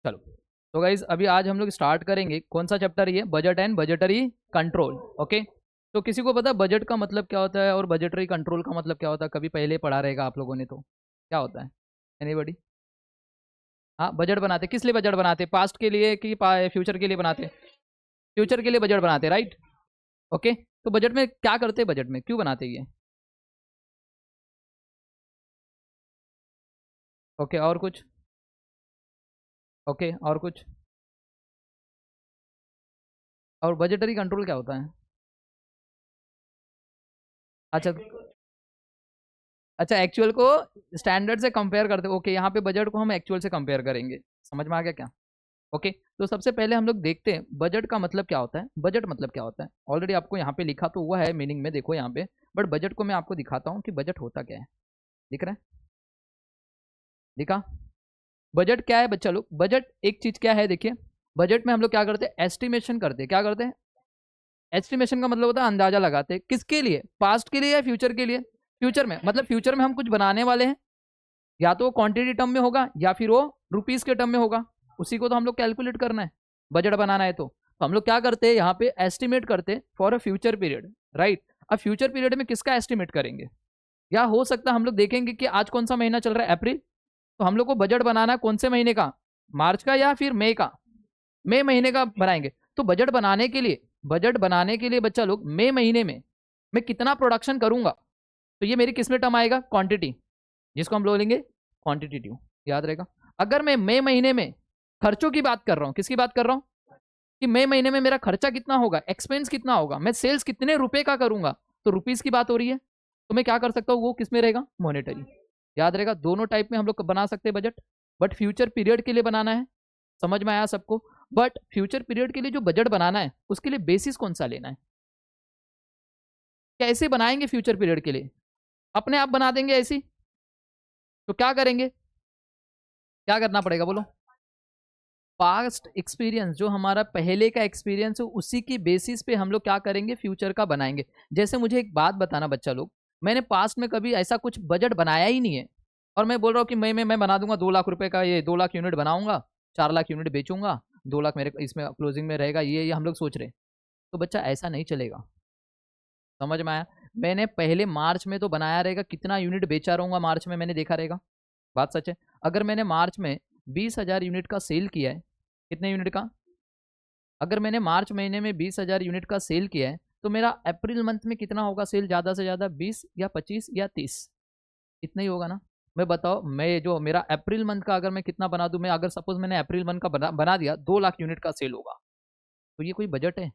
चलो, तो गाइज अभी आज हम लोग स्टार्ट करेंगे कौन सा चैप्टर, ये budget and budgetary control. Okay, तो किसी को पता बजट का मतलब क्या होता है और बजटरी कंट्रोल का मतलब क्या होता है? कभी पहले पढ़ा रहेगा आप लोगों ने, तो क्या होता है? एनीबॉडी? हाँ, बजट बनाते किस लिए? बजट बनाते पास्ट के लिए कि फ्यूचर के लिए बनाते? फ्यूचर के लिए बजट बनाते, राइट। ओके, तो बजट में क्या करते हैं, बजट में क्यों बनाते हैं ये? ओके, और कुछ? ओके, और कुछ? और बजटरी कंट्रोल क्या होता है? अच्छा, अच्छा एक्चुअल को स्टैंडर्ड से कंपेयर करते, ओके, यहाँ पे बजट को हम एक्चुअल से कंपेयर करेंगे। समझ में आ गया क्या? ओके, तो सबसे पहले हम लोग देखते हैं बजट का मतलब क्या होता है। बजट मतलब क्या होता है, ऑलरेडी आपको यहाँ पे लिखा तो हुआ है मीनिंग में, देखो यहाँ पे, बट बजट को मैं आपको दिखाता हूँ कि बजट होता क्या है। दिख रहा है? दिखा? बजट क्या है बच्चा लोग? बजट एक चीज क्या है, देखिए, बजट में हम लोग क्या करते हैं, एस्टिमेशन करते हैं। क्या करते हैं? एस्टिमेशन का मतलब होता है अंदाजा लगाते हैं। किसके लिए? पास्ट के लिए या फ्यूचर के लिए? फ्यूचर में, मतलब फ्यूचर में हम कुछ बनाने वाले हैं, या तो वो क्वांटिटी टर्म में होगा या फिर वो रुपीस के टर्म में होगा, उसी को तो हम लोग कैलकुलेट करना है, बजट बनाना है। तो हम लोग क्या करते हैं, यहाँ पे एस्टिमेट करते हैं for a future period, right. अब फ्यूचर पीरियड में किसका एस्टिमेट करेंगे? या हो सकता है हम लोग देखेंगे कि आज कौन सा महीना चल रहा है, अप्रैल, तो हम लोग को बजट बनाना है कौन से महीने का, मार्च का या फिर मई का? मई महीने का बनाएंगे। तो बजट बनाने के लिए, बजट बनाने के लिए बच्चा लोग मई महीने में मैं कितना प्रोडक्शन करूंगा, तो ये मेरी किस में टर्म आएगा, क्वांटिटी, जिसको हम बोलेंगे क्वांटिटेटिव। याद रहेगा? अगर मैं मई महीने में खर्चों की बात कर रहा हूँ, किसकी बात कर रहा हूँ, कि मई महीने में मेरा खर्चा कितना होगा, एक्सपेंस कितना होगा, मैं सेल्स कितने रुपए का करूंगा, तो रुपीस की बात हो रही है, तो मैं क्या कर सकता हूँ, वो किस में रहेगा, मॉनेटरी। याद रहेगा? दोनों टाइप में हम लोग बना सकते हैं बजट, बट फ्यूचर पीरियड के लिए बनाना है। समझ में आया सबको? बट फ्यूचर पीरियड के लिए जो बजट बनाना है उसके लिए बेसिस कौन सा लेना है, कैसे बनाएंगे फ्यूचर पीरियड के लिए? अपने आप बना देंगे ऐसी? तो क्या करेंगे, क्या करना पड़ेगा बोलो? पास्ट एक्सपीरियंस, जो हमारा पहले का एक्सपीरियंस है उसी की बेसिस पे हम लोग क्या करेंगे, फ्यूचर का बनाएंगे। जैसे मुझे एक बात बताना बच्चा लोग, मैंने पास्ट में कभी ऐसा कुछ बजट बनाया ही नहीं है, और मैं बोल रहा हूँ कि मैं बना दूंगा 2 लाख रुपए का, ये 2 लाख यूनिट बनाऊंगा, 4 लाख यूनिट बेचूंगा, 2 लाख मेरे इसमें क्लोजिंग में रहेगा, ये हम लोग सोच रहे हैं। तो बच्चा ऐसा नहीं चलेगा। समझ में आया? मैंने पहले मार्च में तो बनाया रहेगा, कितना यूनिट बेचा रहूंगा मार्च में, मैंने देखा रहेगा। बात सच है। अगर मैंने मार्च में 20,000 यूनिट का सेल किया है, कितने यूनिट का, अगर मैंने मार्च महीने में 20,000 यूनिट का सेल किया है, तो मेरा अप्रैल मंथ में कितना होगा सेल, ज़्यादा से ज़्यादा 20 या 25 या 30, इतना ही होगा ना। मैं बताओ, मैं जो मेरा अप्रैल मंथ का अगर मैं कितना बना दूं, मैं अगर सपोज मैंने अप्रैल मंथ का बना दिया, 2 लाख यूनिट का सेल होगा, तो ये कोई बजट है?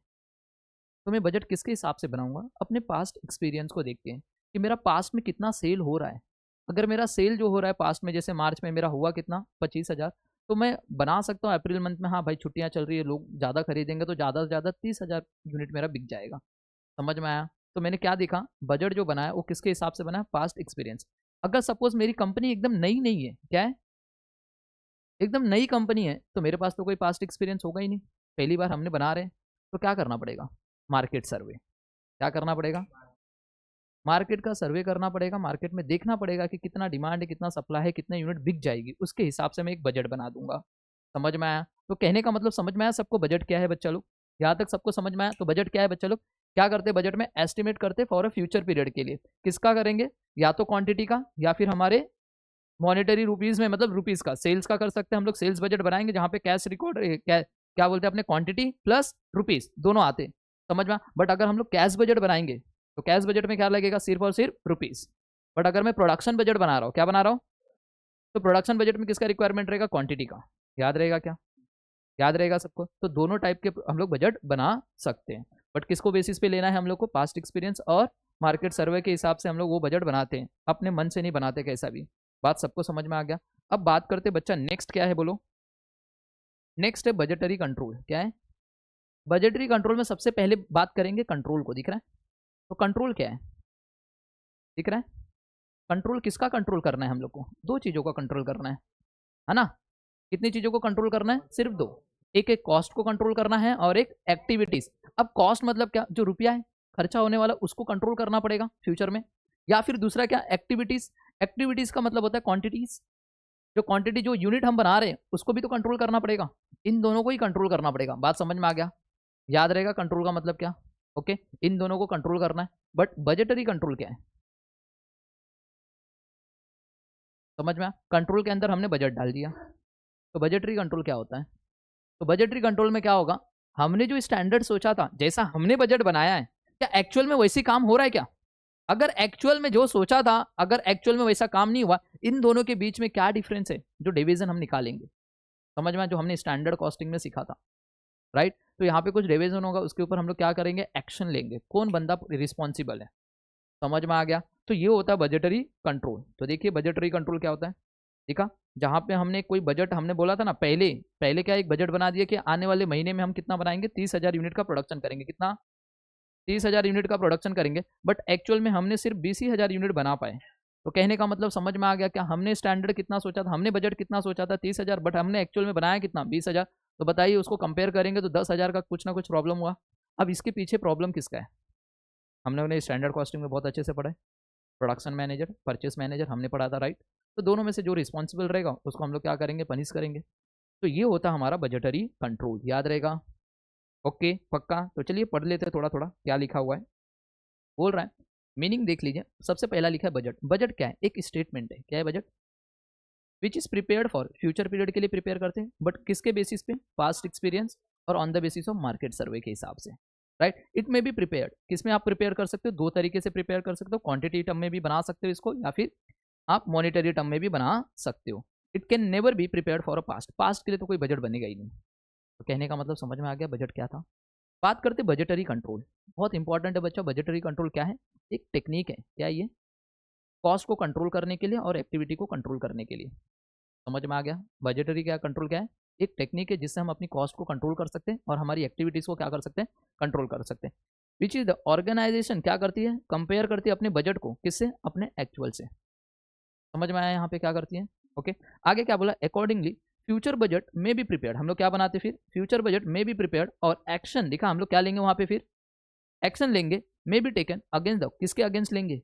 तो मैं बजट किसके हिसाब से बनाऊंगा, अपने पास्ट एक्सपीरियंस को देख के, कि मेरा पास्ट में कितना सेल हो रहा है। अगर मेरा सेल जो हो रहा है पास्ट में, जैसे मार्च में मेरा हुआ कितना, 25,000, तो मैं बना सकता हूँ अप्रैल मंथ में, हाँ भाई छुट्टियाँ चल रही है, लोग ज़्यादा खरीदेंगे, तो ज़्यादा से ज़्यादा 30,000 यूनिट मेरा बिक जाएगा। समझ में आया? तो मैंने क्या देखा, बजट जो बनाया वो किसके हिसाब से बना, पास्ट एक्सपीरियंस। अगर सपोज मेरी कंपनी एकदम नई नहीं है, क्या है, एकदम नई कंपनी है, तो मेरे पास तो कोई पास्ट एक्सपीरियंस होगा ही नहीं, पहली बार हमने बना रहे हैं। तो क्या करना पड़ेगा, मार्केट सर्वे। क्या करना पड़ेगा, मार्केट का सर्वे करना पड़ेगा, मार्केट में देखना पड़ेगा कि कितना डिमांड है, कितना सप्लाई है, कितने यूनिट बिक जाएगी, उसके हिसाब से मैं एक बजट बना दूंगा। समझ में आया? तो कहने का मतलब समझ में आया सबको, बजट क्या है बच्चा लोग? यहाँ तक सबको समझ में आया? तो बजट क्या है बच्चा लोग, क्या करते हैं बजट में, एस्टिमेट करते फॉर अ फ्यूचर पीरियड के लिए। किसका करेंगे, या तो क्वांटिटी का या फिर हमारे मॉनेटरी रुपीज में, मतलब रुपीज का, सेल्स का कर सकते हैं हम लोग, सेल्स बजट बनाएंगे जहाँ पे कैश रिकॉर्ड क्या बोलते हैं अपने, क्वांटिटी प्लस रुपीज दोनों आते हैं। समझ में? बट अगर हम लोग कैश बजट बनाएंगे, तो कैश बजट में क्या लगेगा, सिर्फ और सिर्फ रुपीज। बट अगर मैं प्रोडक्शन बजट बना रहा हूँ, क्या बना रहा हूँ, तो प्रोडक्शन बजट में किसका रिक्वायरमेंट रहेगा, क्वांटिटी का। याद रहेगा क्या? याद रहेगा सबको? तो दोनों टाइप के हम लोग बजट बना सकते हैं, बट किसको बेसिस पे लेना है हम लोग को, पास्ट एक्सपीरियंस और मार्केट सर्वे के हिसाब से हम लोग वो बजट बनाते हैं, अपने मन से नहीं बनाते कैसा भी। बात सबको समझ में आ गया? अब बात करते बच्चा, नेक्स्ट क्या है बोलो? नेक्स्ट है बजटरी कंट्रोल। क्या है? बजटरी कंट्रोल में सबसे पहले बात करेंगे कंट्रोल को। दिख रहा है? तो कंट्रोल क्या है, दिख रहा है? कंट्रोल किसका कंट्रोल करना है हम लोग को, दो चीजों का कंट्रोल करना है ना? कितनी चीजों को कंट्रोल करना है, सिर्फ दो। एक एक कॉस्ट को कंट्रोल करना है और एक एक्टिविटीज। अब कॉस्ट मतलब क्या, जो रुपया है खर्चा होने वाला, उसको कंट्रोल करना पड़ेगा फ्यूचर में। या फिर दूसरा क्या, एक्टिविटीज। एक्टिविटीज का मतलब होता है क्वांटिटीज, जो क्वांटिटी, जो यूनिट हम बना रहे हैं उसको भी तो कंट्रोल करना पड़ेगा, इन दोनों को ही कंट्रोल करना पड़ेगा। बात समझ में आ गया? याद रहेगा कंट्रोल का मतलब क्या? ओके, इन दोनों को कंट्रोल करना है। बट बजटरी कंट्रोल क्या है? समझ में आया? कंट्रोल के अंदर हमने बजट डाल दिया, तो बजटरी कंट्रोल क्या होता है? तो बजटरी कंट्रोल में क्या होगा, हमने जो स्टैंडर्ड सोचा था, जैसा हमने बजट बनाया है, क्या एक्चुअल में वैसी काम हो रहा है क्या? अगर एक्चुअल में जो सोचा था, अगर एक्चुअल में वैसा काम नहीं हुआ, इन दोनों के बीच में क्या डिफरेंस है, जो डिवीजन हम निकालेंगे। समझ में, जो हमने स्टैंडर्ड कॉस्टिंग में सीखा था, राइट? तो यहाँ पे कुछ डिवीजन होगा, उसके ऊपर हम लोग क्या करेंगे, एक्शन लेंगे, कौन बंदा रिस्पॉन्सिबल है। समझ में आ गया? तो ये होता है बजटरी कंट्रोल। तो देखिए बजटरी कंट्रोल क्या होता है, देखा, जहां पे हमने कोई बजट, हमने बोला था ना पहले पहले क्या एक बजट बना दिया कि आने वाले महीने में हम कितना बनाएंगे, 30,000 यूनिट का प्रोडक्शन करेंगे। कितना? 30,000 यूनिट का प्रोडक्शन करेंगे। बट एक्चुअल में हमने सिर्फ 20,000 यूनिट बना पाए। तो कहने का मतलब समझ में आ गया, क्या हमने स्टैंडर्ड कितना सोचा था, हमने बजट कितना सोचा था, 30,000, बट हमने एक्चुअल में बनाया कितना, 20,000। तो बताइए, उसको कंपेयर करेंगे तो 10,000 का कुछ ना कुछ प्रॉब्लम हुआ। अब इसके पीछे प्रॉब्लम किसका है? हमने उन्हें स्टैंडर्ड कॉस्टिंग में बहुत अच्छे से पढ़ा है, प्रोडक्शन मैनेजर, परचेस मैनेजर हमने पढ़ा था, राइट? तो दोनों में से जो रिस्पॉन्सिबल रहेगा उसको हम लोग क्या करेंगे, पनिश करेंगे। तो ये होता हमारा बजटरी कंट्रोल, याद रहेगा? ओके, पक्का? तो चलिए पढ़ लेते हैं थोड़ा थोड़ा क्या लिखा हुआ है। बोल रहा है, मीनिंग देख लीजिए। सबसे पहला लिखा है बजट। बजट क्या है? एक स्टेटमेंट है। क्या है budget? Which is prepared for future period के लिए प्रिपेयर करते हैं, बट किसके बेसिस पे, पास्ट एक्सपीरियंस और on the basis of market सर्वे के हिसाब से, right? It may be prepared, किस में आप प्रिपेयर कर सकते हो, दो तरीके से प्रिपेयर कर सकते हो, क्वांटिटी टर्म में भी बना सकते हो इसको, या फिर आप मॉनिटरी टर्म में भी बना सकते हो। It can never be prepared for a past, past के लिए तो कोई बजट बनेगा ही नहीं। तो कहने का मतलब समझ में आ गया बजट क्या था। बात करते बजटरी कंट्रोल, बहुत इंपॉर्टेंट है बच्चा। बजटरी कंट्रोल क्या है? एक टेक्निक है। क्या है ये? कॉस्ट को कंट्रोल करने के लिए और एक्टिविटी को कंट्रोल करने के लिए। समझ में आ गया? बजटरी क्या कंट्रोल क्या है? एक टेक्निक है जिससे हम अपनी कॉस्ट को कंट्रोल कर सकते हैं और हमारी एक्टिविटीज को क्या कर सकते हैं, कंट्रोल कर सकते हैं। विच इज द ऑर्गेनाइजेशन क्या करती है, कंपेयर करती है अपने बजट को किससे, अपने एक्चुअल से। समझ में आया यहाँ पे क्या करती है? ओके, आगे क्या बोला, अकॉर्डिंगली फ्यूचर बजट में बी प्रिपेयर्ड। हम लोग क्या बनाते फिर, फ्यूचर बजट में बी प्रिपेयर्ड, और एक्शन दिखा हम लोग क्या लेंगे वहां पे, फिर एक्शन लेंगे, may be taken against the, किसके अगेंस्ट लेंगे,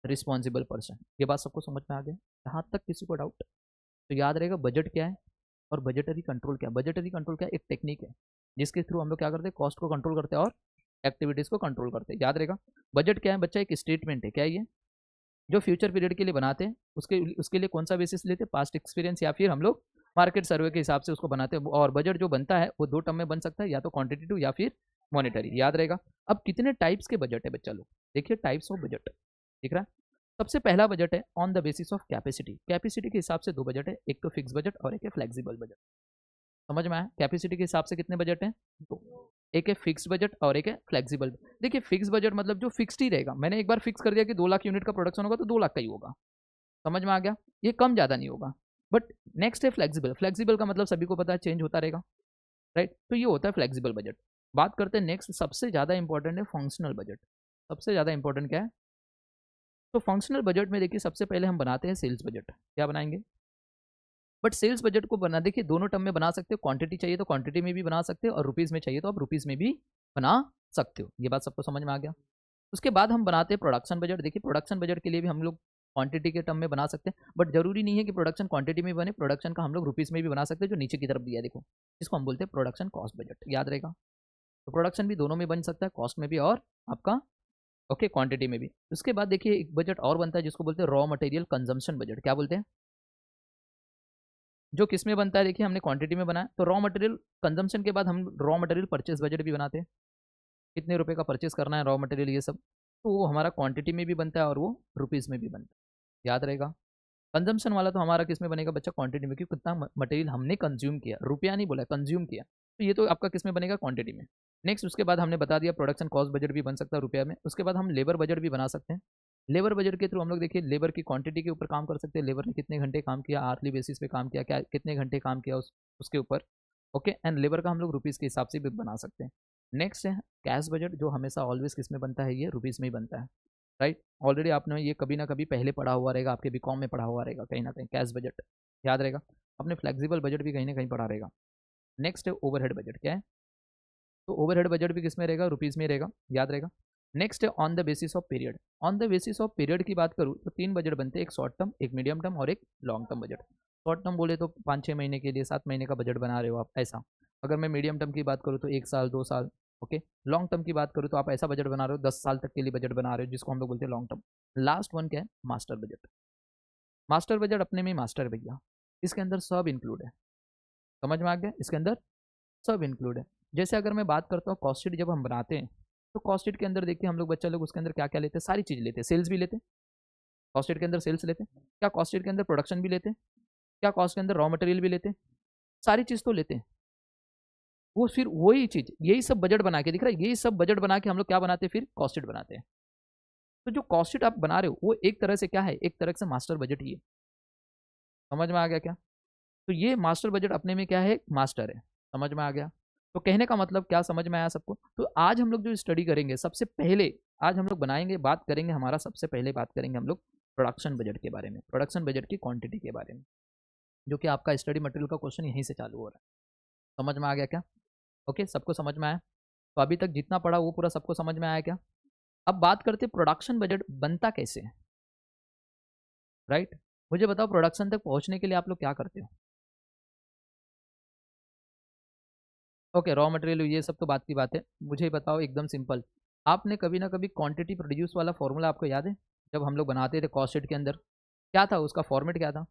रिस्पॉन्सिबल पर्सन। ये बात सबको समझ में आ गया? यहाँ तक किसी को डाउट? तो याद रहेगा बजट क्या है और बजटरी कंट्रोल क्या है। बजटरी कंट्रोल क्या है? एक टेक्निक है जिसके थ्रू हम लोग क्या करते हैं, कॉस्ट को कंट्रोल करते हैं और एक्टिविटीज को कंट्रोल करते हैं। याद रहेगा? बजट क्या है बच्चा, एक स्टेटमेंट है। क्या है ये? जो फ्यूचर पीरियड के लिए बनाते हैं, उसके उसके लिए कौन सा बेसिस लेते हैं, पास्ट एक्सपीरियंस या फिर हम लोग मार्केट सर्वे के हिसाब से उसको बनाते हैं। और बजट जो बनता है वो दो टर्म में बन सकता है, या तो क्वांटिटेटिव या फिर मॉनिटरी। याद रहेगा? अब कितने टाइप्स के बजट है बच्चा लोग, देखिए टाइप्स ऑफ बजट दिख रहा है। सबसे पहला बजट है on the basis of capacity. Capacity के हिसाब से दो बजट है, एक तो फिक्स बजट और एक है फ्लेक्सिबल बजट। समझ में आया? कैपेसिटी के हिसाब से कितने बजट हैं, दो, एक है फिक्स बजट और एक है फ्लेक्सिबल। देखिए फिक्स बजट मतलब जो फिक्स्ड ही रहेगा, मैंने एक बार फिक्स कर दिया कि 2 लाख यूनिट का प्रोडक्शन होगा तो 2 लाख का ही होगा। समझ में आ गया? ये कम ज़्यादा नहीं होगा। बट नेक्स्ट है फ्लेक्सिबल। फ्लेक्सिबल का मतलब सभी को पता है, चेंज होता रहेगा, राइट? तो ये होता है फ्लेक्सिबल बजट। बात करते हैं नेक्स्ट, सबसे ज़्यादा इंपॉर्टेंट है फंक्शनल बजट। सबसे ज़्यादा इंपॉर्टेंट क्या है? तो फंक्शनल बजट में देखिए सबसे पहले हम बनाते हैं सेल्स बजट। क्या बनाएंगे? बट सेल्स बजट को बना, देखिए दोनों टर्म में बना सकते हो, क्वांटिटी चाहिए तो क्वांटिटी में भी बना सकते हो और रुपीज़ में चाहिए तो आप रुपीज़ में भी बना सकते हो। ये बात सबको समझ में आ गया? उसके बाद हम बनाते हैं प्रोडक्शन बजट। देखिए प्रोडक्शन बजट के लिए भी हम लोग क्वांटिटी के टर्म में बना सकते हैं, बट जरूरी नहीं है कि प्रोडक्शन क्वांटिटी में बने, प्रोडक्शन का हम लोग रुपीज़ में भी बना सकते हैं, जो नीचे की तरफ दिया है देखो, इसको हम बोलते हैं प्रोडक्शन कॉस्ट बजट। याद रहेगा? तो प्रोडक्शन भी दोनों में बन सकता है, कॉस्ट में भी और आपका ओके क्वांटिटी में भी। उसके बाद देखिए एक बजट और बनता है जिसको बोलते हैं रॉ मटेरियल कंजम्पशन बजट। क्या बोलते हैं? जो किस में बनता है, देखिए हमने क्वांटिटी में बनाया, तो रॉ मटेरियल कंजम्पशन के बाद हम रॉ मटेरियल परचेस बजट भी बनाते हैं। कितने रुपए का परचेस करना है रॉ मटेरियल, ये सब तो वो हमारा क्वांटिटी में भी बनता है और वो रुपीज़ में भी बनता है। याद रहेगा? कंजम्पशन वाला तो हमारा किस में बनेगा बच्चा, क्वांटिटी में, क्योंकि कितना मटेरियल हमने कंज्यूम किया, रुपया नहीं बोला, कंज्यूम किया, तो ये तो आपका किस में बनेगा, क्वांटिटी में। नेक्स्ट उसके बाद हमने बता दिया प्रोडक्शन कॉस्ट बजट भी बन सकता है रुपया में। उसके बाद हम लेबर बजट भी बना सकते हैं। लेबर बजट के थ्रू हम लोग देखिए लेबर की क्वांटिटी के ऊपर काम कर सकते हैं, लेबर ने कितने घंटे काम किया, आर्ली बेसिस पे काम किया, क्या कितने घंटे काम किया उसके ऊपर, ओके। एंड लेबर का हम लोग रुपीज़ के हिसाब से भी बना सकते हैं। नेक्स्ट है कैश बजट, जो हमेशा ऑलवेज किस में बनता है, ये रुपीज़ में ही बनता है, राइट? ऑलरेडी आपने ये कभी ना कभी पहले पढ़ा हुआ रहेगा, आपके बीकॉम में पढ़ा हुआ रहेगा कहीं ना कहीं, कैश बजट याद रहेगा। अपने फ्लेक्सिबल बजट भी कहीं ना कहीं पढ़ा रहेगा। नेक्स्ट है ओवरहेड बजट। क्या है? तो ओवरहेड बजट भी किस में रहेगा, रुपीज़ में रहेगा, याद रहेगा। नेक्स्ट है on the basis of period. On the basis of period की बात करूँ तो 3 बजट बनते हैं, एक शॉर्ट टर्म, एक मीडियम टर्म और एक long term budget. Short term बोले तो 5-6 महीने के लिए, 7 महीने का बजट बना रहे हो आप, ऐसा। अगर मैं मीडियम टर्म की बात करूँ तो 1 साल 2 साल। ओके, लॉन्ग टर्म की बात करूँ तो आप ऐसा बजट बना रहे हो 10 साल तक के लिए बजट बना रहे हो, जिसको हम लोग बोलते हैं लॉन्ग टर्म। लास्ट वन क्या है? Master budget. मास्टर बजट अपने में मास्टर भैया, इसके अंदर सब इंक्लूड है। समझ में आ गया? इसके अंदर सब इंक्लूड है। जैसे अगर मैं बात करता हूँ कॉस्ट शीट जब हम बनाते हैं, तो कॉस्ट शीट के अंदर देखिए हम लोग, बच्चा लोग उसके अंदर क्या क्या लेते हैं, सारी चीज़ लेते हैं। सेल्स भी लेते हैं, कॉस्ट शीट के अंदर सेल्स लेते हैं क्या? कॉस्ट शीट के अंदर प्रोडक्शन भी लेते हैं क्या? कॉस्ट के अंदर रॉ मटेरियल भी लेते हैं, सारी चीज़ तो लेते हैं। वो फिर वही चीज़, यही सब बजट बना के दिख रहा है, यही सब बजट बना के हम लोग क्या बनाते हैं? फिर कॉस्ट शीट बनाते हैं। तो जो कॉस्ट शीट आप बना रहे हो वो एक तरह से क्या है? एक तरह से मास्टर बजट ही है। समझ में आ गया क्या? तो ये मास्टर बजट अपने में क्या है? मास्टर है। समझ में आ गया? तो कहने का मतलब क्या समझ में आया सबको? तो आज हम लोग जो स्टडी करेंगे, सबसे पहले आज हम लोग बनाएंगे, बात करेंगे, हमारा सबसे पहले बात करेंगे हम लोग प्रोडक्शन बजट के बारे में, प्रोडक्शन बजट की क्वांटिटी के बारे में, जो कि आपका स्टडी मटेरियल का क्वेश्चन यहीं से चालू हो रहा है। समझ में आ गया क्या? ओके, सबको समझ में आया? तो अभी तक जितना पढ़ा वो पूरा सबको समझ में आया क्या? अब बात करते प्रोडक्शन बजट बनता कैसे है, राइट? मुझे बताओ, प्रोडक्शन तक पहुंचने के लिए आप लोग क्या करते हो? ओके, रॉ मटेरियल ये सब तो बात की बात है। मुझे बताओ एकदम सिंपल, आपने कभी ना कभी क्वांटिटी प्रोड्यूस वाला फॉर्मूला आपको याद है? जब हम लोग बनाते थे कॉस्ट शीट के अंदर, क्या था उसका फॉर्मेट? क्या था?